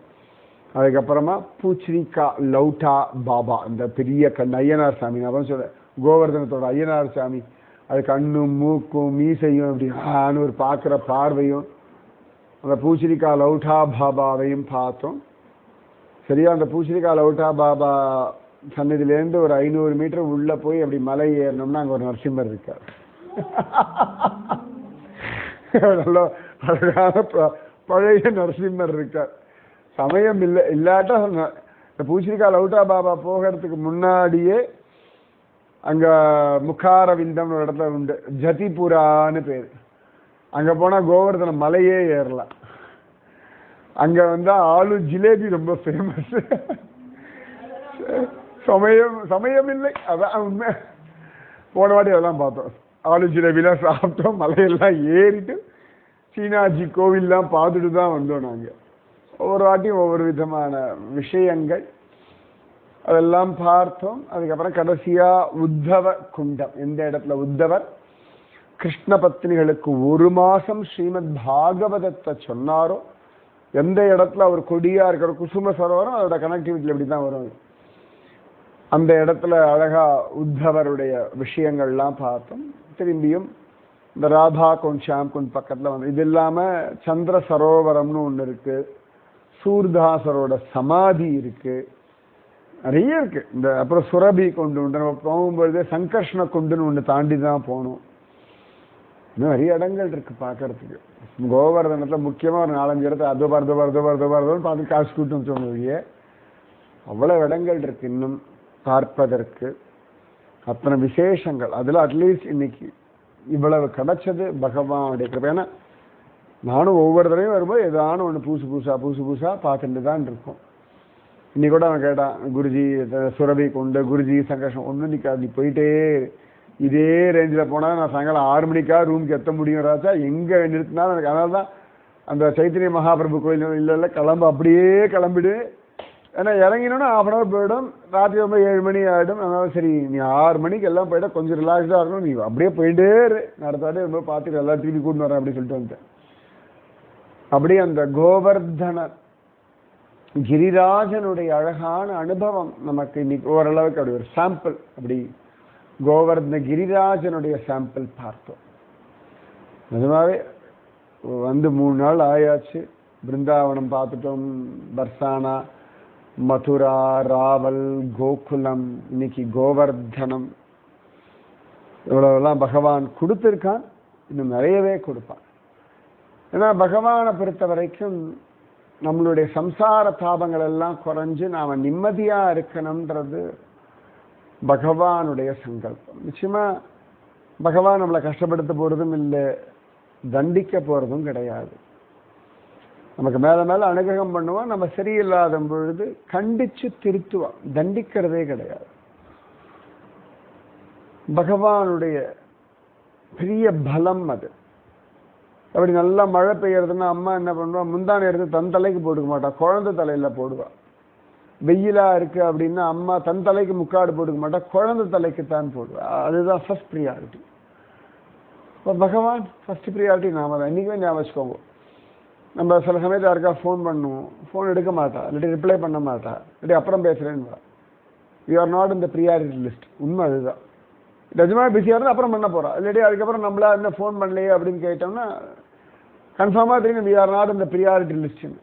அதுக்கப்புறமா பூச்ரிகா லௌட்டா பாபா, அந்த பெரிய ஐயனார் சாமி, நான் சொல்ல கோவர்தனத்தோட ஐயனார் சாமி, அது கண்ணும் மூக்கும் மீசையும் அப்படி ஒரு பார்க்குற பார்வையும் அந்த பூச்ரிகா லௌட்டா பாபாவையும் பார்த்தோம். சரியா அந்த பூச்ரிகா லௌட்டா பாபா சன்னதியிலேருந்து ஒரு 500 மீட்டர் உள்ள போய் அப்படி மலை ஏறினோம்னா அங்கே ஒரு நரசிம்மர் இருக்கார். நல்ல அழகான பழைய நரசிம்மர் இருக்கார். சமயம் இல்லை இல்லாட்டா இந்த பூச்சிரிக்கா லௌட்டா பாபா போகிறதுக்கு முன்னாடியே அங்கே முகாரவிந்தம்னு ஒரு இடத்துல உண்டு, ஜதிபுரான்னு பேர். அங்கே போனால் கோவர்தன மலையே ஏறலாம். அங்கே வந்தால் ஆளு ஜிலேபி ரொம்ப ஃபேமஸ். சமயம் இல்லை, அதான் உண்மை. போன வாட்டி அதெல்லாம் பார்த்தோம், ஆளு ஜிலேபிலாம் சாப்பிட்டோம், மலையெல்லாம் ஏறிட்டு சீனாஜி கோவில்லாம் பார்த்துட்டு தான் வந்தோம். நாங்கள் ஒவ்வொரு வாட்டியும் ஒவ்வொரு விதமான விஷயங்கள் அதெல்லாம் பார்த்தோம். அதுக்கப்புறம் கடைசியா உத்தவ குண்டம், எந்த இடத்துல உத்தவர் கிருஷ்ண பத்னிகளுக்கு 1 மாசம் ஸ்ரீமத் பாகவதத்தை சொன்னாரோ, எந்த இடத்துல அவர் கொடியா இருக்கிற குசும சரோவரம் அதோட கனெக்டிவிட்டியில் எப்படி தான் வரும், அந்த இடத்துல அழகா உத்தவருடைய விஷயங்கள்லாம் பார்த்தோம். திரும்பியும் இந்த ராதா குண்ட் ஷாம் குண்ட் பக்கத்துல வந்து இது இல்லாம சந்திர சரோவரம்னு ஒன்று இருக்கு, சூர்தாசரோட சமாதி இருக்கு, நிறைய இருக்கு. இந்த அப்புறம் சுரபி கொண்டு உண்டு, நம்ம போகும்பொழுதே சங்கர்ஷ்ண கொண்டுன்னு ஒன்று தாண்டி தான் போகணும். இன்னும் நிறைய இடங்கள் இருக்கு பார்க்கறதுக்கு. கோவர்தனத்தில் முக்கியமாக ஒரு 4-5 இடத்துல அதோபார்தோபார்தோபார்தோபார்தோன்னு பார்த்து காசு கூட்டம் சொன்னதுயே அவ்வளவு இடங்கள் இருக்கு இன்னும் பார்ப்பதற்கு. அத்தனை விசேஷங்கள். அதில் அட்லீஸ்ட் இன்னைக்கு இவ்வளவு கிடைச்சது பகவானுடைய கிருபை. ஏன்னா நானும் ஒவ்வொரு தடவையும் வரும்போது ஏதான ஒன்று புதுசு புதுசாக பார்த்துட்டு தான் இருக்கோம். இன்னைக்கு கூட அவன் கேட்டான், குருஜி சுரபி கொண்டு குருஜி சங்கர்ஷம் ஒன்றும் நிற்காது, நீ போயிட்டே இதே ரேஞ்சில் போனால் நான் சாயங்காலம் 6 மணிக்கா ரூமுக்கு எத்த முடியும் ராஜா, எங்கே நிறுத்தினாலும் எனக்கு. அதனால தான் அந்த சைத்தன்ய மகாபிரபு கோயில் இல்லை கிளம்பு, அப்படியே கிளம்பிடு. ஏன்னா இறங்கினோன்னா 1/2 hour போயிடும், ராத்திரி ரொம்ப 7 மணி ஆகிடும். அதனால சரி நீ 6 மணிக்கு எல்லாம் போயிட்டா கொஞ்சம் ரிலாக்ஸ்டாக இருக்கணும், நீ அப்படியே போயிட்டே நடத்தாடே ரொம்ப பார்த்துட்டு எல்லாம் திருப்பி கூட்டின்னு வரேன் அப்படின்னு சொல்லிட்டு வந்துட்டேன். அப்படியே அந்த கோவர்தன கிரிராஜனுடைய அழகான அனுபவம் நமக்கு இன்னைக்கு ஓரளவுக்கு அப்படி ஒரு சாம்பிள், அப்படி கோவர்தன கிரிராஜனுடைய சாம்பிள் பார்த்தோம். நிஜமாவே வந்து 3 நாள் ஆயாச்சு. பிருந்தாவனம் பார்த்துட்டோம், பர்சானா, மதுரா, ராவல், கோகுலம், இன்னைக்கு கோவர்தனம். இவ்வளவுலாம் பகவான் கொடுத்துருக்கான், இன்னும் நிறையவே கொடுப்பான். ஏன்னா பகவானை பொறுத்த வரைக்கும் நம்மளுடைய சம்சார தாபங்கள் எல்லாம் குறைஞ்சு நாம நிம்மதியா இருக்கணும்ன்றது பகவானுடைய சங்கல்பம். நிச்சயமா பகவான் நம்மளை கஷ்டப்படுத்த போறதும் இல்லை, தண்டிக்க போறதும் கிடையாது. நமக்கு மேல மேல அனுகிரகம் பண்ணுவான், நம்ம சரியில்லாத பொழுது கண்டிச்சு திருத்துவான், தண்டிக்கிறதே கிடையாது. பகவானுடைய பெரிய பலம் அது. அப்படி நல்லா மழை பெய்யறதுன்னா அம்மா என்ன பண்ணுவா, முந்தானை எடுத்து தன் தலைக்கு போட்டுக்க மாட்டா, குழந்தை தலையில போடுவா. வெயிலா இருக்கு அப்படின்னா அம்மா தன் தலைக்கு முக்காடு போட்டுக்க மாட்டா, குழந்தை தலைக்கு தான் போடுவா. அதுதான் ஃபர்ஸ்ட் ப்ரியாரிட்டி. இப்போ பகவான் ஃபர்ஸ்ட் ப்ரியாரிட்டி நாம தான். இன்னைக்குமே ஞாபகம் வச்சுக்கோங்க. நம்ம சில சமயத்தில் யாருக்கா ஃபோன் பண்ணுவோம், ஃபோன் எடுக்க மாட்டா, இல்லாட்டி ரிப்ளை பண்ண மாட்டா, இல்லாட்டி அப்புறம் பேசுறேன்னு. You are not in the priority list. உண்மை அதுதான். நிஜமாக பிஸியாக இருந்தால் அப்புறம் பண்ண போகிறோம், இல்லாட்டி அதுக்கப்புறம் நம்மளா என்ன ஃபோன் பண்ணலையே அப்படின்னு கேட்டோம்னா கன்ஃபார்மாக தெரியும் வி ஆர் நாட் இந்த ப்ரியாரிட்டி லிஸ்ட்டுன்னு.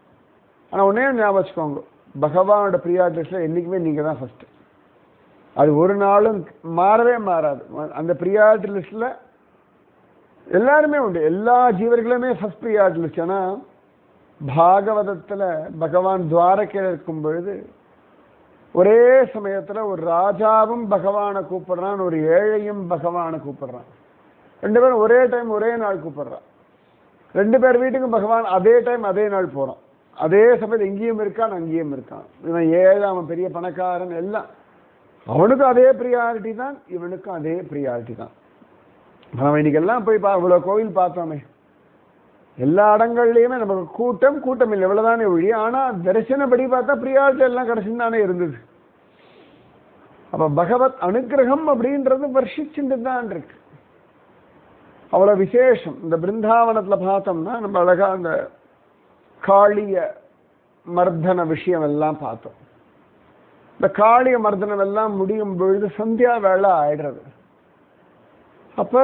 ஆனால் ஒன்றே ஞாபகம் வச்சுக்கோங்க, பகவானோட ப்ரியாரிட்டி லிஸ்ட்டில் என்றைக்குமே நீங்கள் தான் ஃபஸ்ட்டு. அது ஒரு நாளும் மாறவே மாறாது. அந்த ப்ரியாரிட்டி லிஸ்ட்டில் எல்லாருமே உண்டு, எல்லா ஜீவர்களுமே ஃபஸ்ட் ப்ரியாரிட்டி லிஸ்ட். ஏன்னா பாகவதத்தில் பகவான் துவாரகையில் இருக்கும் பொழுது ஒரே சமயத்தில் ஒரு ராஜாவும் பகவானை கூப்பிடுறான், ஒரு ஏழையும் பகவானை கூப்பிடுறான். 2 பேரும் ஒரே டைம் ஒரே நாள் கூப்பிடுறான். 2 பேர் வீட்டுக்கும் பகவான் அதே டைம் அதே நாள் போகிறான். அதே சமயத்தில் இங்கேயும் இருக்கான் அங்கேயும் இருக்கான். இவன் ஏழை, அவன் பெரிய பணக்காரன், எல்லாம் அவனுக்கும் அதே ப்ரியாரிட்டி தான், இவனுக்கும் அதே ப்ரியாரிட்டி தான். நம்ம இன்னைக்கெல்லாம் போய் இவ்வளோ கோவில் பார்த்தோமே, எல்லா இடங்கள்லையுமே நமக்கு கூட்டம் இல்லை, இவ்வளோதானே ஒழி. ஆனால் தரிசனப்படி பார்த்தா ப்ரியாரிட்டி எல்லாம் கடைசின்னு தானே இருந்தது. அப்போ பகவத் அனுகிரகம் அப்படின்றது வர்ஷிச்சுட்டு தான் இருக்கு. அவ்வளோ விசேஷம். இந்த பிருந்தாவனத்தில் பார்த்தோம்னா நம்ம அழகா அந்த காளிய மர்தன விஷயம் எல்லாம் பார்த்தோம். இந்த காளிய மர்தனம் எல்லாம் முடியும் பொழுது சந்தியா வேளை ஆயிடுறது. அப்போ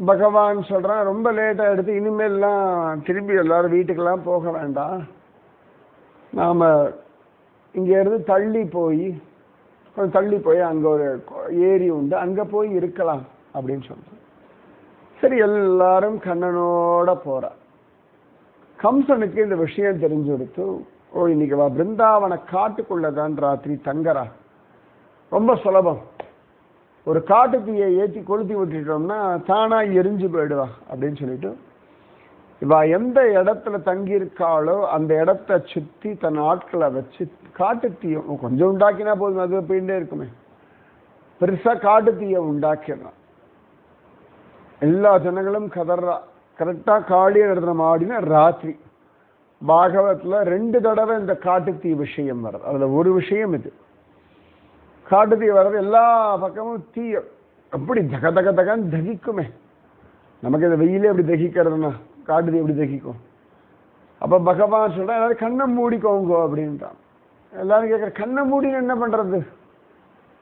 பகவான் சொல்கிறான், ரொம்ப லேட்டாக எடுத்து இனிமேல்லாம் திரும்பி எல்லாரும் வீட்டுக்கெல்லாம் போக வேண்டாம், நாம் இங்கேருந்து கொஞ்சம் தள்ளி போய் அங்கே ஒரு ஏரி உண்டு, அங்கே போய் இருக்கலாம் அப்படின்னு சொல்கிறேன். சரி, எல்லாரும் கண்ணனோட போகிறா. கம்சனுக்கு இந்த விஷயம் தெரிஞ்சு கொடுத்து, ஓ இன்னைக்கு வா பிருந்தாவன காட்டுக்குள்ளதான் ராத்திரி தங்கரா, ரொம்ப சுலபம், ஒரு காட்டு தீயை ஏற்றி கொளுத்தி விட்டுட்டோம்னா தானா எரிஞ்சு போயிடுவா அப்படின்னு சொல்லிட்டு இவா எந்த இடத்துல தங்கியிருக்காளோ அந்த இடத்த சுற்றி தன் ஆட்களை வச்சு காட்டு தீயை கொஞ்சம் உண்டாக்கினா போதும், அது போயிட்டே இருக்குமே, பெருசா காட்டு தீயை உண்டாக்கிடலாம். எல்லா ஜனங்களும் கதறா. கரெக்டா காளிய நடனம் ஆடின ராத்திரி. பாகவத்துல 2 தடவை இந்த காட்டுத்தீ விஷயம் வருது. அதுல ஒரு விஷயம் இது, காட்டுத்தீ வர்றது எல்லா பக்கமும் தீய அப்படி தக தக தகன்னு தகிக்குமே. நமக்கு இந்த வெயிலே எப்படி தகிக்கிறதுனா காட்டுத்தீ எப்படி தகிக்கும். அப்ப பகவான் சொல்றான், எல்லாரும் கண்ணை மூடிக்கோங்க அப்படின்றான். எல்லாரும் கேட்குற கண்ணை மூடின்னு என்ன பண்றது?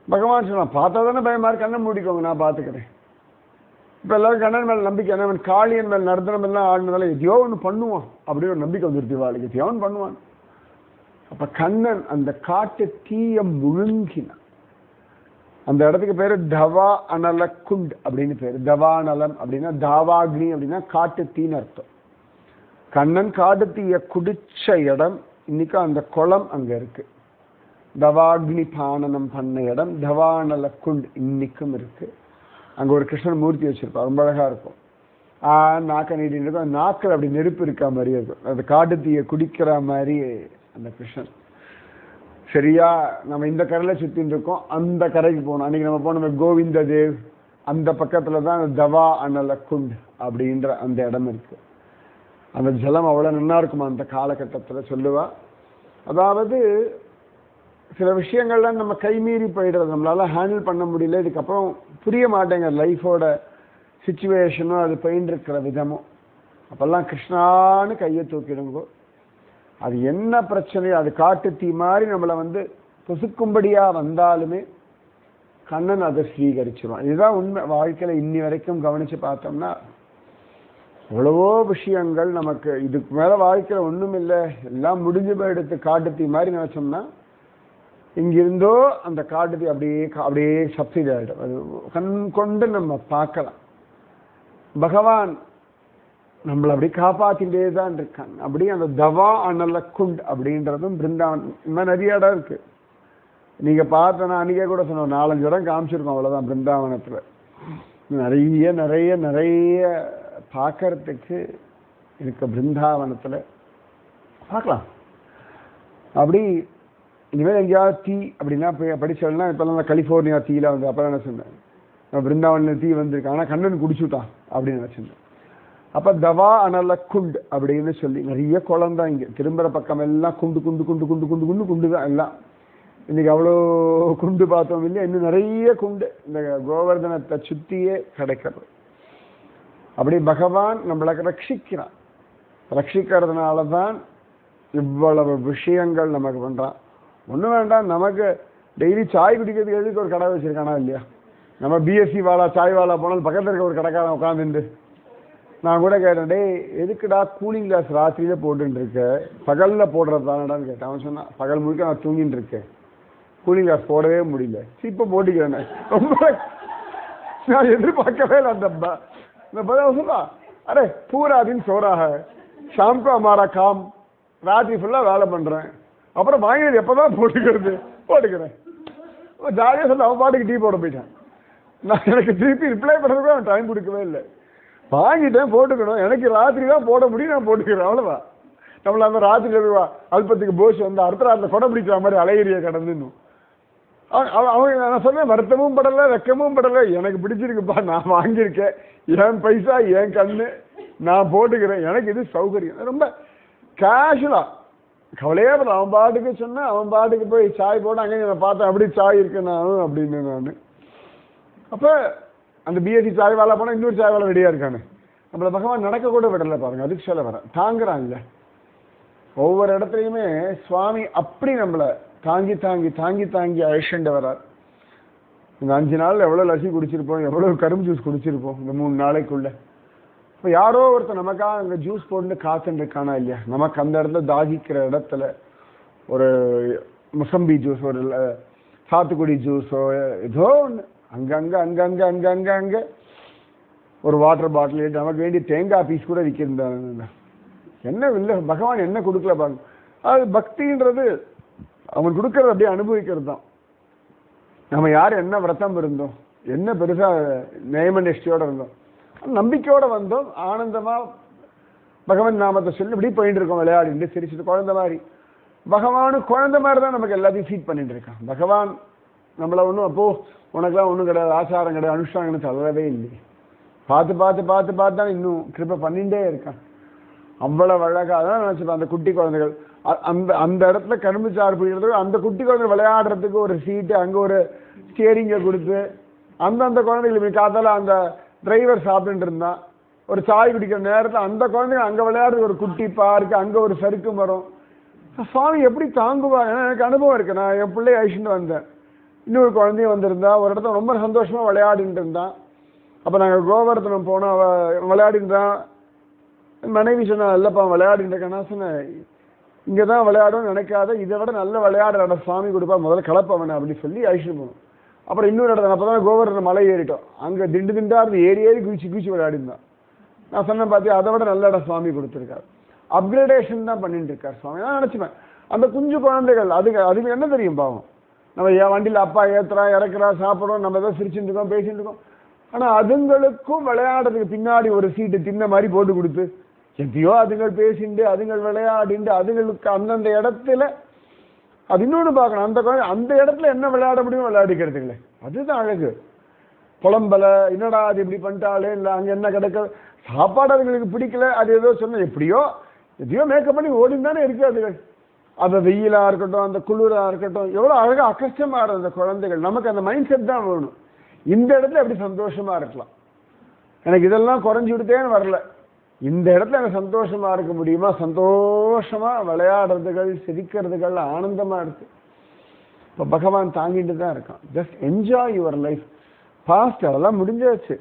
பகவான் சொல்றான், பார்த்தா தானே பயமா இருக்கு, கண்ணை மூடிக்கோங்க நான் பார்த்துக்கிறேன். இப்போ எல்லாரும் கண்ணன் மேலே நம்பிக்கை, அவன் காளியன் மேல் நர்த்தனம் எல்லாம் ஆடினதால எதையோ ஒன்று பண்ணுவான் அப்படின்னு ஒரு நம்பிக்கை வந்துருச்சு. வாழ்க்கை எதையோ ஒன்று பண்ணுவான். அப்ப கண்ணன் அந்த காட்டு தீய முழுங்கினான். அந்த இடத்துக்கு பேரு தவா அனல குண்ட் அப்படின்னு பேரு. தவானலம் அப்படின்னா தாவாக்னி அப்படின்னா காட்டு தீன்னு அர்த்தம். கண்ணன் காட்டு தீய குடிச்ச இடம் இன்னைக்கு அந்த குளம் அங்க இருக்கு. தவாக்னி பானனம் பண்ண இடம் தவானல குண்ட் இன்னைக்கும் இருக்கு. அங்க ஒரு கிருஷ்ணன் மூர்த்தி வச்சிருப்பா, ரொம்ப அழகா இருக்கும். நாக்க நீடின்னு இருக்கும். நாக்கில் அப்படி நெருப்பு இருக்கா மாதிரியே இருக்கும். அந்த காட்டு தீய குடிக்கிற மாதிரி அந்த கிருஷ்ணன். சரியா நம்ம இந்த கரையில சுத்தின்னு இருக்கோம், அந்த கரைக்கு போகணும். அன்னைக்கு நம்ம போனோம் கோவிந்த தேவ், அந்த பக்கத்துல தான் தவா அனல குண்ட் அப்படின்ற அந்த இடம் இருக்கு. அந்த ஜலம் அவ்வளவு நல்லா இருக்குமா அந்த காலகட்டத்துல சொல்லுவா. அதாவது சில விஷயங்கள்லாம் நம்ம கைமீறி போயிடுறது, நம்மளால ஹேண்டில் பண்ண முடியல, இதுக்கப்புறம் புரிய மாட்டேங்க லைஃபோட சிச்சுவேஷனும் அது போயின்னு இருக்கிற விதமும். அப்பெல்லாம் கிருஷ்ணான்னு கையை தூக்கிடுங்கோ. அது என்ன பிரச்சனையோ, அது காட்டு தீ மாதிரி நம்மளை பொசுக்கும்படியா வந்தாலுமே கண்ணன் அதை ஸ்வீகரிச்சிருவான். இதுதான் உண்மை. வாழ்க்கையில இன்னி வரைக்கும் கவனிச்சு பார்த்தோம்னா எவ்வளவோ விஷயங்கள் நமக்கு இதுக்கு மேல வாழ்க்கையில ஒண்ணும் இல்லை, எல்லாம் முடிஞ்சு போயிடுத்து காட்டு தீ மாதிரி நினைச்சோம்னா இங்கிருந்தோ அந்த காட்டு தீ அப்படியே அப்படியே சப்சிடி ஆகிடும். அது கண் கொண்டு நம்ம பார்க்கலாம். பகவான் நம்மளை அப்படி காப்பாத்திட்டே தான் இருக்காங்க. அப்படி அந்த தவா அனல குண்ட் அப்படின்றதும் பிருந்தாவன் இந்த மாதிரி நிறைய இடம் இருக்கு. நீங்க பார்த்தோன்னா அன்னைக்கே கூட சொன்னோம், 4-5 இடம் காமிச்சிருக்கோம், அவ்வளவுதான். பிருந்தாவனத்துல நிறைய நிறைய நிறைய பார்க்கறதுக்கு இருக்கு. பிருந்தாவனத்துல பார்க்கலாம். அப்படி இனிமேல் எங்கேயாவது தீ அப்படின்னா படிச்சோம்னா இப்பெல்லாம் கலிபோர்னியா தீயில அப்புறம் என்ன சொன்னேன், பிருந்தாவன தீ வந்திருக்கு, ஆனா கண்ணன் குடிச்சுட்டான் அப்படின்னு நினைச்சிருந்தேன். அப்ப தவா அனல குண்ட் அப்படின்னு சொல்லி நிறைய குளம் தான் இங்க. திரும்புற பக்கம் எல்லாம் குண்டு குண்டு குண்டு குண்டு குண்டு குண்டு குண்டு தான் எல்லாம். இன்னைக்கு அவ்வளோ குண்டு பார்த்தோம் இல்லையா, இன்னும் நிறைய குண்டு இந்த கோவர்தனத்தை சுத்தியே கிடைக்கிறது. அப்படி பகவான் நம்மளை ரட்சிக்கிறான். ரட்சிக்கிறதுனாலதான் இவ்வளவு விஷயங்கள் நமக்கு பண்றான். ஒன்றும் வேண்டாம், நமக்கு டெய்லி சாய் குடிக்கிறதுக்கு எதுக்கு ஒரு கடை வச்சிருக்கானா இல்லையா? நம்ம பிஎஸ்சி வாலா சாய் வாலா போனாலும் பக்கத்தில் இருக்க ஒரு கடைக்காரன் உட்காந்துட்டு நான் கூட கேட்டேன், டே எதுக்குடா கூலிங் கிளாஸ் ராத்திரியில போட்டுட்டு இருக்க, பகல்ல போடுறது தானடான்னு கேட்டேன். அவன் சொன்னான், பகல் முழுக்க நான் தூங்கிட்டு இருக்கேன், கூலிங் கிளாஸ் போடவே முடியல, இப்போ போட்டுக்கிறேன். ரொம்ப நான் எதிர்பார்க்கவே இல்லை அந்த பதில். சொன்னா அரே பூரா தின் சோறாக ஷாம்கோ அமாரா காம், ராத்திரி ஃபுல்லா வேலை பண்றேன், அப்புறம் வாங்கினது எப்பதான் போட்டுக்கிறேன். ஜாலியாக சொல்ல அவன் பாட்டுக்கு டீ போட போயிட்டான். நான் எனக்கு திருப்பி ரிப்ளை பண்ணுறதுக்கு அவன் டைம் கொடுக்கவே இல்லை. வாங்கிட்டேன், போட்டுக்கணும், எனக்கு ராத்திரி தான் போட முடியும், நான் போட்டுக்கிறேன், அவ்வளோதான். நம்மள அந்த ராத்திரி அல்பத்துக்கு போஸ் அடுத்த ராத்திரில கொடை பிடிக்கிற மாதிரி அலையறிய கடந்துன்னு அவங்க நான் சொன்னேன், வருத்தமும் படலை வெக்கமும் படலை, எனக்கு பிடிச்சிருக்குப்பா, நான் வாங்கியிருக்கேன், என் பைசா என் கண்ணு, நான் போட்டுக்கிறேன், எனக்கு இது சௌகரியம். ரொம்ப கேஷுவலா கவலையே படல. அவன் பாட்டுக்கு சொன்னேன், அவன் பாட்டுக்கு போய் சாய் போட்டு அங்கே நான் பார்த்தேன், அப்படி சாய் இருக்கு நான் அப்படின்னு. நான் அப்போ அந்த பிஎஸ்சி சாய் வாழ போனால் இன்னொரு சாய் வாழ ரெடியாக இருக்கானு. நம்மளை பகவான் நடக்க கூட விடலை பாருங்க. அதுக்கு சொல்ல வரேன், தாங்குறான் இல்லை. ஒவ்வொரு இடத்துலையுமே சுவாமி அப்படி நம்மளை தாங்கி தாங்கி தாங்கி தாங்கி அழிச்சுட்டு வர்றார். இந்த 5 நாள் எவ்வளோ லசி குடிச்சிருப்போம், எவ்வளோ கரும்பு ஜூஸ் குடிச்சிருப்போம் இந்த 3 நாளைக்குள்ள. இப்போ யாரோ ஒருத்தர் நமக்காக அங்கே ஜூஸ் போட்டு காத்துட்டு இருக்கானா இல்லையா? நமக்கு அந்த இடத்துல தாகிக்கிற இடத்துல ஒரு முசம்பி ஜூஸ், ஒரு சாத்துக்குடி ஜூஸோ ஏதோ ஒன்று அங்கங்கே அங்கங்கே அங்கங்கே அங்கே ஒரு வாட்டர் பாட்டில், நமக்கு வேண்டிய தேங்காய் பீஸ் கூட விற்கிருந்தாங்க. என்ன இல்லை, பகவான் என்ன கொடுக்கல பாருங்க. அது பக்தின்றது அவன் கொடுக்கறது அப்படியே அனுபவிக்கிறது தான். நம்ம யார் என்ன விரதம் இருந்தோம், என்ன பெருசா நேமநிஷ்டையோட இருந்தோம், நம்பிக்கையோட வந்தோம், ஆனந்தமா பகவான் நாமத்தை சொல்லி இப்படி போயிட்டு இருக்கோம், விளையாடிட்டு சிரிச்சுட்டு குழந்தை மாதிரி. பகவானு குழந்தை மாதிரி தான் நமக்கு எல்லாத்தையும் ஃபீட் பண்ணிட்டு இருக்கான். பகவான் நம்மளை ஒன்றும் அப்போ உனக்குலாம் ஒன்றும் கிடையாது, ஆச்சாரம் கிடையாது, அனுஷ்டானம் தளரவே இல்லை. பார்த்து பார்த்து பார்த்து பார்த்து தான் இன்னும் கிருப்பை பண்ணிகிட்டே இருக்கான். அவ்வளவு அழகாக தான் நினச்சிப்பேன். அந்த குட்டி குழந்தைகள் அந்த அந்த இடத்துல கரும்பு சாறு பிடிக்கிறதுக்கு அந்த குட்டி குழந்தைகள் விளையாடுறதுக்கு ஒரு சீட்டு, அங்கே ஒரு ஸ்டியரிங்கை கொடுத்து அந்தந்த குழந்தைகள் காத்தால அந்த டிரைவர் சாப்பிட்டுட்டு இருந்தான். ஒரு சாய் குடிக்கிற நேரத்தில் அந்த குழந்தைங்க அங்கே விளையாடுறது ஒரு குட்டி பார்க்கு, அங்கே ஒரு சறுக்கு மரம். சுவாமி எப்படி தாங்குவாங்க? எனக்கு அனுபவம் இருக்கு. நான் என் பிள்ளைய அழிச்சுட்டு வந்தேன், இன்னொரு குழந்தையும் வந்திருந்தா, ஒரு இடத்துல ரொம்ப சந்தோஷமா விளையாடிட்டு இருந்தான். அப்போ நாங்கள் கோவர்தனம் போனோம், விளையாடிட்டு இருந்தான். மனைவி சொன்னா இல்லைப்பா விளையாடிட்டு இருக்கேன். நான் சொன்னேன், இங்கே தான் விளையாடணும்னு நினைக்காத, இதை விட நல்ல விளையாடுற இடம் சுவாமி கொடுப்பா, முதல்ல கலப்பவன அப்படின்னு சொல்லி அழிச்சுட்டு போகணும். அப்புறம் இன்னொரு இடத்துல அப்போ தான் கோவர்தன மலை ஏறிட்டோம். அங்கே திண்டு திண்டா இருந்து ஏறி குதிச்சு விளையாடிருந்தான். நான் சொன்னேன் பார்த்தியா, அதை விட நல்ல இடம் சுவாமி கொடுத்துருக்காரு. அப்கிரேடேஷன் தான் பண்ணிட்டு இருக்கார் சுவாமி. நான் நினச்சிப்பேன் அந்த குஞ்சு குழந்தைகள் அதுக்கு என்ன தெரியும் பாவம். நம்ம வண்டியில் அப்பா ஏற்றுறா இறக்குறா சாப்பிட்றோம், நம்ம ஏதோ சிரிச்சுட்டு இருக்கோம் பேசிட்டு இருக்கோம். ஆனால் அதுங்களுக்கும் விளையாடுறதுக்கு பின்னாடி ஒரு சீட்டு தின்ன மாதிரி போட்டு கொடுத்து எப்படியோ அதுங்கள் பேசிண்டு அதுங்கள் விளையாடிண்டு அதுங்களுக்கு அந்தந்த இடத்துல அது இன்னொன்று பார்க்கணும். அந்த இடத்துல என்ன விளையாட முடியும் விளையாடிக்கிறதுங்களே, அதுதான் அழகு. புலம்பலை என்னடா அது இப்படி பண்ணிட்டாலே இல்லை, அங்கே என்ன கிடைக்க சாப்பாடு அதுங்களுக்கு பிடிக்கல, அது ஏதோ சொன்ன எதையோ மேக்கப் பண்ணி ஓடின்னு தானே இருக்கு அதுகள். அந்த வெயிலாக இருக்கட்டும் அந்த குளிராக இருக்கட்டும் எவ்வளோ அழகாக அக்கஷ்டமாக இருக்கும் அந்த குழந்தைகள். நமக்கு அந்த மைண்ட் செட் தான் வேணும். இந்த இடத்துல எப்படி சந்தோஷமாக இருக்கலாம். எனக்கு இதெல்லாம் குறைஞ்சி விடுத்தேன்னு வரல, இந்த இடத்துல எனக்கு சந்தோஷமாக இருக்க முடியுமா, சந்தோஷமாக விளையாடுறதுகள் சிரிக்கிறதுகள் ஆனந்தமாக இருக்கு. இப்போ பகவான் தாங்கிட்டு தான் இருக்கான். Just enjoy your life. Past அதெல்லாம் முடிஞ்சாச்சு,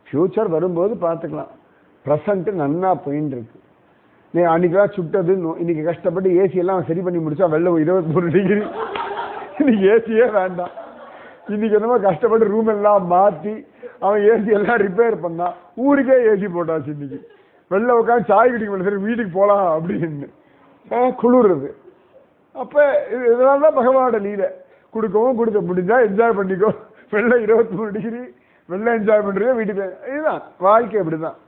ஃப்யூச்சர் வரும்போது பார்த்துக்கலாம். ப்ரெசண்ட்டு நன்னா போயின்னு இருக்கு. நீ அன்றைக்கெல்லாம் சுட்டது இன்னைக்கு கஷ்டப்பட்டு ஏசியெல்லாம் சரி பண்ணி முடிச்சா வெள்ளம் 23 டிகிரி. இன்னைக்கு ஏசியே வேண்டாம். இன்னைக்கு என்னமோ கஷ்டப்பட்டு ரூம் எல்லாம் மாற்றி அவன் ஏசி எல்லாம் ரிப்பேர் பண்ணான், ஊருக்கே ஏசி போட்டாச்சு. இன்னைக்கு வெளில உட்காந்து சாய் குடிக்க முடியல, சரி வீட்டுக்கு போகலாம் அப்படின்னு குளிர்றது. அப்போ இதனால தான் பகவானோட லீலை. கொடுக்க முடிஞ்சா என்ஜாய் பண்ணிக்கோ, வெள்ளை 23 டிகிரி வெள்ளை என்ஜாய் பண்ணுறீங்க வீட்டுக்கு. இதுதான் வாழ்க்கை. இப்படி தான்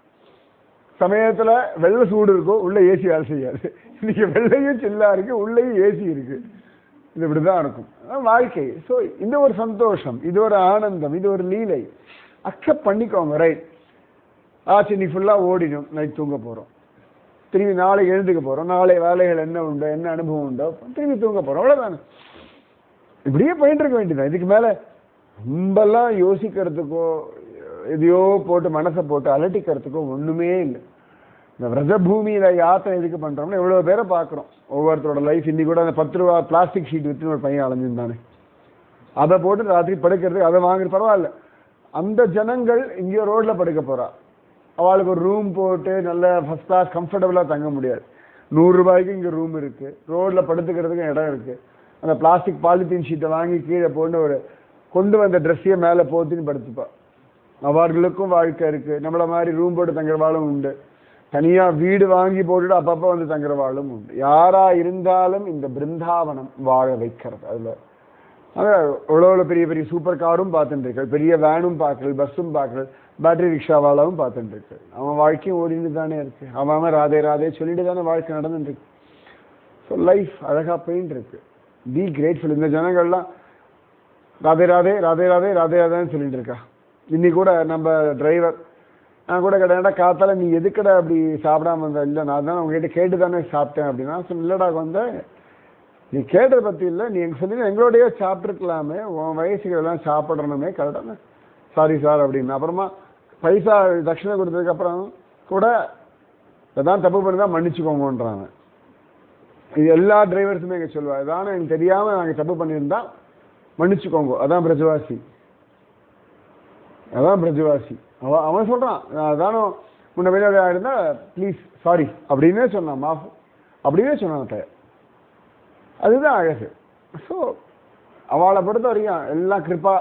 சமயத்தில் வெள்ளை சூடு இருக்கும், உள்ள ஏசி வேலை செய்யாது. இன்னைக்கு வெள்ளையும் சில்லா இருக்கு, உள்ளேயும் ஏசி இருக்கு. இது இப்படிதான் இருக்கும் வாழ்க்கை. ஸோ இந்த ஒரு சந்தோஷம், இது ஒரு ஆனந்தம், இது ஒரு லீலை. அக்செப்ட் பண்ணிக்கோங்க. ரைட் ஆச்சு, நீ ஃபுல்லாக ஓடிடும், நைட் தூங்க போகிறோம், திரும்பி நாளை எழுந்துக்க போகிறோம், நாளை வேலைகள் என்ன உண்டோ என்ன அனுபவம் உண்டோ திரும்பி தூங்க போகிறோம், அவ்வளோதானே. இப்படியே போயிட்டு இருக்க வேண்டியதான். இதுக்கு மேலே ரொம்பலாம் யோசிக்கிறதுக்கோ எதையோ போட்டு மனசை போட்டு அலட்டிக்கிறதுக்கோ ஒன்றுமே இல்லை. இந்த விரஜபூமியில் யாத்திரை எதுக்கு பண்ணுறோம்னா எவ்வளோ பேரை பார்க்குறோம். ஒவ்வொருத்தரோட லைஃப். இன்னைக்கு கூட அந்த 10 ரூபா பிளாஸ்டிக் ஷீட் விற்றுன்னு ஒரு பையன் அலைஞ்சிருந்தானே, அதை போட்டு ராத்திரி படுக்கிறதுக்கு அதை வாங்குறது பரவாயில்ல. அந்த ஜனங்கள் இங்கே ரோட்டில் படுக்க போகிறா, அவளுக்கு ஒரு ரூம் போட்டு நல்ல ஃபஸ்ட் கிளாஸ் கம்ஃபர்டபுளாக தங்க முடியாது. 100 ரூபாய்க்கு இங்கே ரூம் இருக்குது, ரோட்டில் படுத்துக்கிறதுக்கும் இடம் இருக்குது. அந்த பிளாஸ்டிக் பாலித்தீன் ஷீட்டை வாங்கி கீழே போட்டு ஒரு கொண்டு வந்த ட்ரெஸ்ஸையே மேலே போத்தின்னு படுத்துப்பா. அவர்களுக்கும் வாழ்க்கை இருக்குது. நம்மளை மாதிரி ரூம் போட்டு தங்குறவாளும் உண்டு, தனியாக வீடு வாங்கி போட்டுட்டு அப்பப்போ வந்து தங்குறவாளும் உண்டு. யாராக இருந்தாலும் இந்த பிருந்தாவனம் வாழ வைக்கிறது. அதில் அதான் எவ்வளோ பெரிய பெரிய சூப்பர் காரும் பார்த்துட்டு இருக்கு, பெரிய வேனும் பார்க்குறது, பஸ்ஸும் பார்க்குறது, பேட்டரி ரிக்ஷாவாலும் பார்த்துட்டு இருக்கு. அவன் வாழ்க்கையும் ஓடிட்டு தானே இருக்கு. அவன் ராதே ராதே சொல்லிட்டு தானே வாழ்க்கை நடந்துட்டு இருக்கு. ஸோ லைஃப் அழகாக போயின்னு இருக்கு. Be grateful. இந்த ஜனங்கள்லாம் ராதே ராதே ராதே ராதே ராதே ராதேன்னு சொல்லிட்டு இருக்கா. இன்னைக்கு கூட நம்ம டிரைவர் நான் கூட கேட்டேன்டா காத்தால நீ எதுக்கடா அப்படி சாப்பிடாம வந்த? இல்லை நான் தான் உங்ககிட்ட கேட்டு தானே சாப்பிட்டேன் அப்படின்னா. இல்லைடா வந்த நீ கேட்டதை பற்றி இல்லை, நீ எங்கள் சொல்லி எங்களோடய சாப்பிட்ருக்கலாமே, உன் வயசுக்கு எல்லாம் சாப்பிட்றணுமே, கரெக்டான சாரி சார் அப்படின்னு. அப்புறமா பைசா தட்சிணை கொடுத்ததுக்கப்புறம் கூட இதான் தப்பு பண்ணி தான் மன்னிச்சுக்கோங்கன்றாங்க. இது எல்லா டிரைவர்ஸுமே எங்கள் சொல்லுவா, இதானே எனக்கு தெரியாமல் நாங்கள் தப்பு பண்ணியிருந்தா மன்னிச்சுக்கோங்க, அதான் பிரஜவாசி, அதான் பிரஜவாசி. அவன் சொல்கிறான், அதானோ முன்ன வெளியாக இருந்தால் ப்ளீஸ் சாரி அப்படின்னே சொன்னான், மாஃப் அப்படின்னே சொன்னான். அதுதான் அழகு. ஸோ அவளை பொறுத்த வரைக்கும் எல்லாம் கிருப்பா,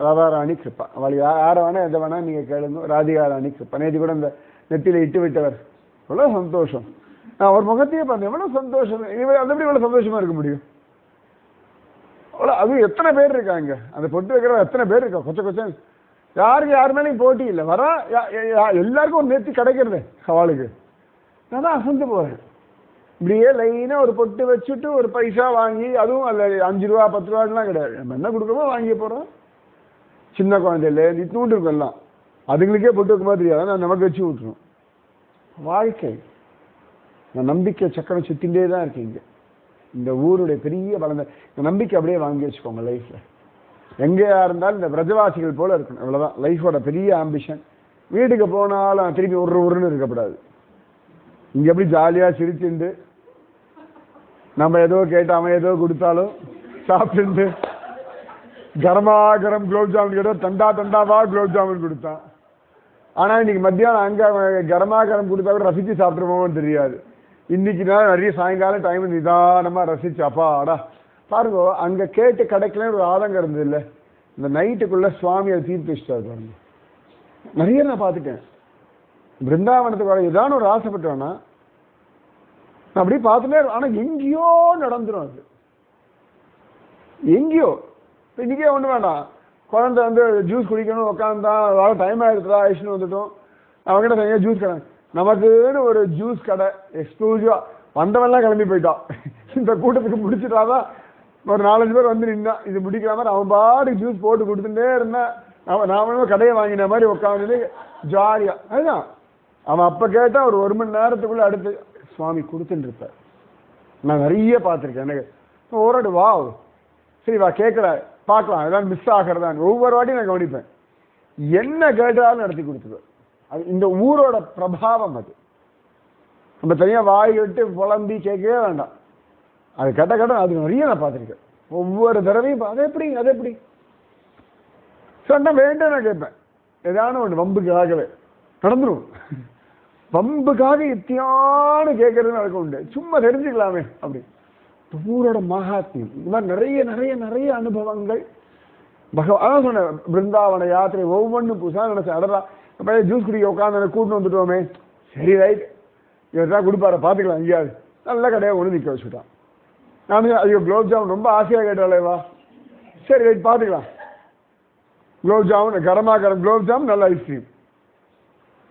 ராதாராணி கிருப்பா. அவள் யாரை வேணா எதை வேணா நீங்கள் கேளுங்க, ராதிகாராணி கிருப்பா. நேற்று கூட இந்த நெத்தியில் இட்டு விட்டவர் எவ்வளோ சந்தோஷம். நான் ஒரு முகத்தையே பார்த்தேன், எவ்வளோ சந்தோஷம். அது எப்படி இவ்வளோ சந்தோஷமாக இருக்க முடியும்? அவ்வளோ அது எத்தனை பேர் இருக்காங்க, அந்த பொட்டு வைக்கிற எத்தனை பேர் இருக்கா, கொச்ச யாருக்கு யார் மேலேயும் போட்டி இல்லை. வரா எல்லாருக்கும் ஒரு நேர்த்தி கிடைக்கிறது அவளுக்கு. நான் தான் அசந்து போகிறேன். இப்படியே லைனாக ஒரு பொட்டு வச்சுட்டு ஒரு பைசா வாங்கி, அதுவும் அல்ல 5 ரூபா 10 ரூபாய்லாம் கிடையாது, நம்ம என்ன கொடுக்கமோ வாங்கி போகிறோம். சின்ன குழந்தையில நித்தூண்டு இருக்கும் எல்லாம், அதுங்களுக்கே பொட்டு வைக்கும்போது தெரியாது, நான் நமக்கு வச்சு விட்டுருவோம். வாழ்க்கை நான் நம்பிக்கை சக்கரம் சுற்றிகிட்டே தான் இருக்கீங்க. இந்த ஊருடைய பெரிய பலந்த இந்த நம்பிக்கை அப்படியே வாங்கி வச்சுக்கோங்க லைஃப்பில். எங்கேயா இருந்தாலும் இந்த பிரஜவாசிகள் போல இருக்கணும், இவ்வளோதான் லைஃபோட பெரிய ஆம்பிஷன். வீட்டுக்கு போனாலும் திருப்பி ஒருன்னு இருக்கக்கூடாது. இங்கே எப்படி ஜாலியாக சிரிச்சுண்டு நம்ம ஏதோ கேட்டு அவன் ஏதோ கொடுத்தாலும் சாப்பிட்டு கரமாகரம் குலோப் ஜாமுன் கேட்டோம், தண்டாவா குலோப் ஜாமுன் கொடுத்தான். ஆனால் இன்னைக்கு மத்தியானம் அங்கே கரமாகரம் கொடுத்தா கூட ரசித்து சாப்பிட்ருவோம்னு தெரியாது. இன்னைக்கு தான் நிறைய சாயங்காலம் டைம் நிதானமாக ரசிச்சு அப்பாடா பாருங்க, அங்கே கேட்டு கிடைக்கலன்னு ஒரு ஆதங்கம் இருந்தது இல்லை, இந்த நைட்டுக்குள்ளே சுவாமி அதை தீர்த்து வச்சுட்டாரு பாருங்க. நிறைய நான் பார்த்துட்டேன். பிருந்தாவனத்துக்கு வர ஏதான ஒரு ஆசைப்பட்டோன்னா நான் அப்படியே பார்த்துட்டே, ஆனால் எங்கேயோ நடந்துடும் அது, எங்கேயோ. இப்போ இன்றைக்கே ஒன்று வேண்டாம், குழந்தை வந்து ஜூஸ் குடிக்கணும் உட்காந்தான், அதாவது டைம் ஆகிடுச்சுடா ஆயிடுச்சுன்னு வந்துட்டோம், அவங்ககிட்ட தனியாக ஜூஸ் கடை, நமக்குன்னு ஒரு ஜூஸ் கடை எக்ஸ்க்ளூசிவாக வந்தவெல்லாம் கிளம்பி போயிட்டான். இந்த கூட்டத்துக்கு முடிச்சுட்டாதான் ஒரு 4-5 பேர் வந்து நின்னா இது முடிக்கிற மாதிரி அவன் பாட்டுக்கு ஜூஸ் போட்டு கொடுத்துட்டே இருந்தேன். நாமளும் கடையை வாங்கின மாதிரி உட்காந்து ஜாலியாக. அதுதான் அவன் அப்போ கேட்டால் ஒரு 1 மணி நேரத்துக்குள்ளே அடுத்து சுவாமி கொடுத்துட்டு இருப்பார். நான் நிறைய பார்த்துருக்கேன். எனக்கு ஒரு வா சரி வா கேட்குற பார்க்கலாம் ஏதாவது மிஸ் ஆகிறதான் ஒவ்வொரு வாட்டியும் நான் கவனிப்பேன். என்ன கேட்டாலும் நடத்தி கொடுத்துருவேன். அது இந்த ஊரோட பிரபாவம். அது நம்ம தனியாக வாய் விட்டு புலம்பி கேட்கவே வேண்டாம். அது கேட்ட அது நிறைய நான் பார்த்துருக்கேன். ஒவ்வொரு தடவையும் அது எப்படி சொன்ன வேண்டாம் நான் கேட்பேன். ஏதான ஒன்று வம்புக்காகவே நடந்துடும். வம்புக்காக இத்தியானு கேட்கறது நடக்க உண்டு, சும்மா தெரிஞ்சுக்கலாமே அப்படி. ஊரோட மகாத்மியம் இந்த மாதிரி நிறைய நிறைய நிறைய அனுபவங்கள். அதான் சொன்னேன், பிருந்தாவன யாத்திரை ஒவ்வொன்றும் புதுசாக நினைச்சேன். அடரா அப்போ ஜூஸ் குடிக்க உட்காந்து கூட்டின்னு வந்துட்டோமே, சரி ரைட் இவர் தான் கொடுப்பாரு பார்த்துக்கலாம் எங்கேயாவது, நல்ல கடையாக ஒன்று நிற்க வச்சுட்டான். நான் ஐயோ குலோப் ஜாமுன் ரொம்ப ஆசையாக கேட்டாலேவா, சரி ரைட் பார்த்துக்கலாம். குலோப் ஜாமுன் கரம் குலோப் ஜாமுன் நல்ல ஐஸ்கிரீம்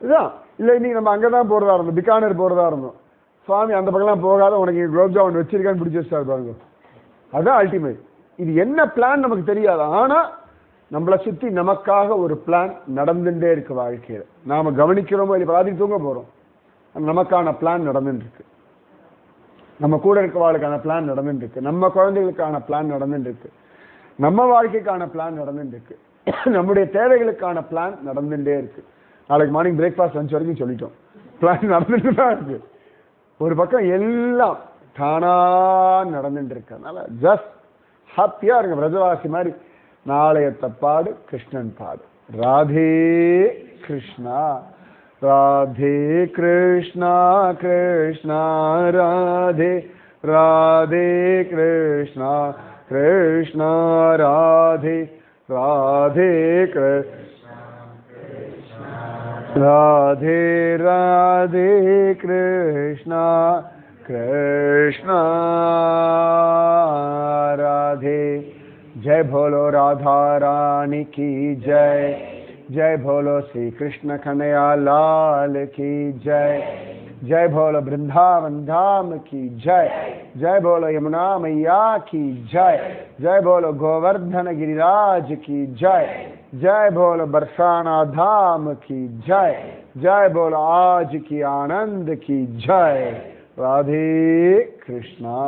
இதுதான். இல்லை இன்னைக்கு நம்ம அங்கே தான் போகிறதா இருந்தோம், பிகானேர் போகிறதா இருந்தோம். சுவாமி அந்த பக்கம்லாம் போகாத, உனக்கு குலோப் ஜாமுன் வச்சிருக்கான்னு பிடிச்சி வச்சாரு பாருங்க. அதுதான் அல்டிமேட். இது என்ன பிளான் நமக்கு தெரியாது, ஆனால் நம்மளை சுற்றி நமக்காக ஒரு பிளான் நடந்துட்டே இருக்கு வாழ்க்கையில். நாம் கவனிக்கிறோமோ இல்லை, பாதி தூங்க போகிறோம், நமக்கான பிளான் நடந்துட்டு இருக்கு. நம்ம கூட இருக்கவாளுக்கான பிளான் நடந்துட்டு இருக்கு, நம்ம குழந்தைகளுக்கான பிளான் நடந்துட்டு இருக்கு, நம்ம வாழ்க்கைக்கான பிளான் நடந்துட்டு இருக்கு, நம்முடைய தேவைகளுக்கான பிளான் நடந்துட்டே இருக்கு. நாளைக்கு மார்னிங் பிரேக்ஃபாஸ்ட் லஞ்ச் வரைக்கும் சொல்லிட்டோம், பிளான் நடந்துட்டு தான் இருக்கு. ஒரு பக்கம் எல்லாம் தானா நடந்துட்டு இருக்கு. அதனால ஜஸ்ட் ஹாப்பியா இருங்க, பிரஜவாசி மாதிரி. நாளைய தப்பாடு கிருஷ்ணன் பாடு. ராதே கிருஷ்ணா ராதே கிருஷ்ணா கிருஷ்ணா ராதே ராதே கிருஷ்ணா கிருஷ்ணா ராதே ராதே கிருஷ்ணா ராதே ராதே கிருஷ்ணா கிருஷ்ணா ராதே. जय भोलो राधा रानी की जय, जय भोलो श्री कृष्ण कन्हैया लाल की जय, जय भोलो वृंदावन धाम की जय, जय भोलो यमुना मैया की जय, जय भोलो गोवर्धन गिरिराज की जय, जय भोलो बरसाना धाम की जय, जय भोलो आज की आनंद की जय. राधे कृष्णा.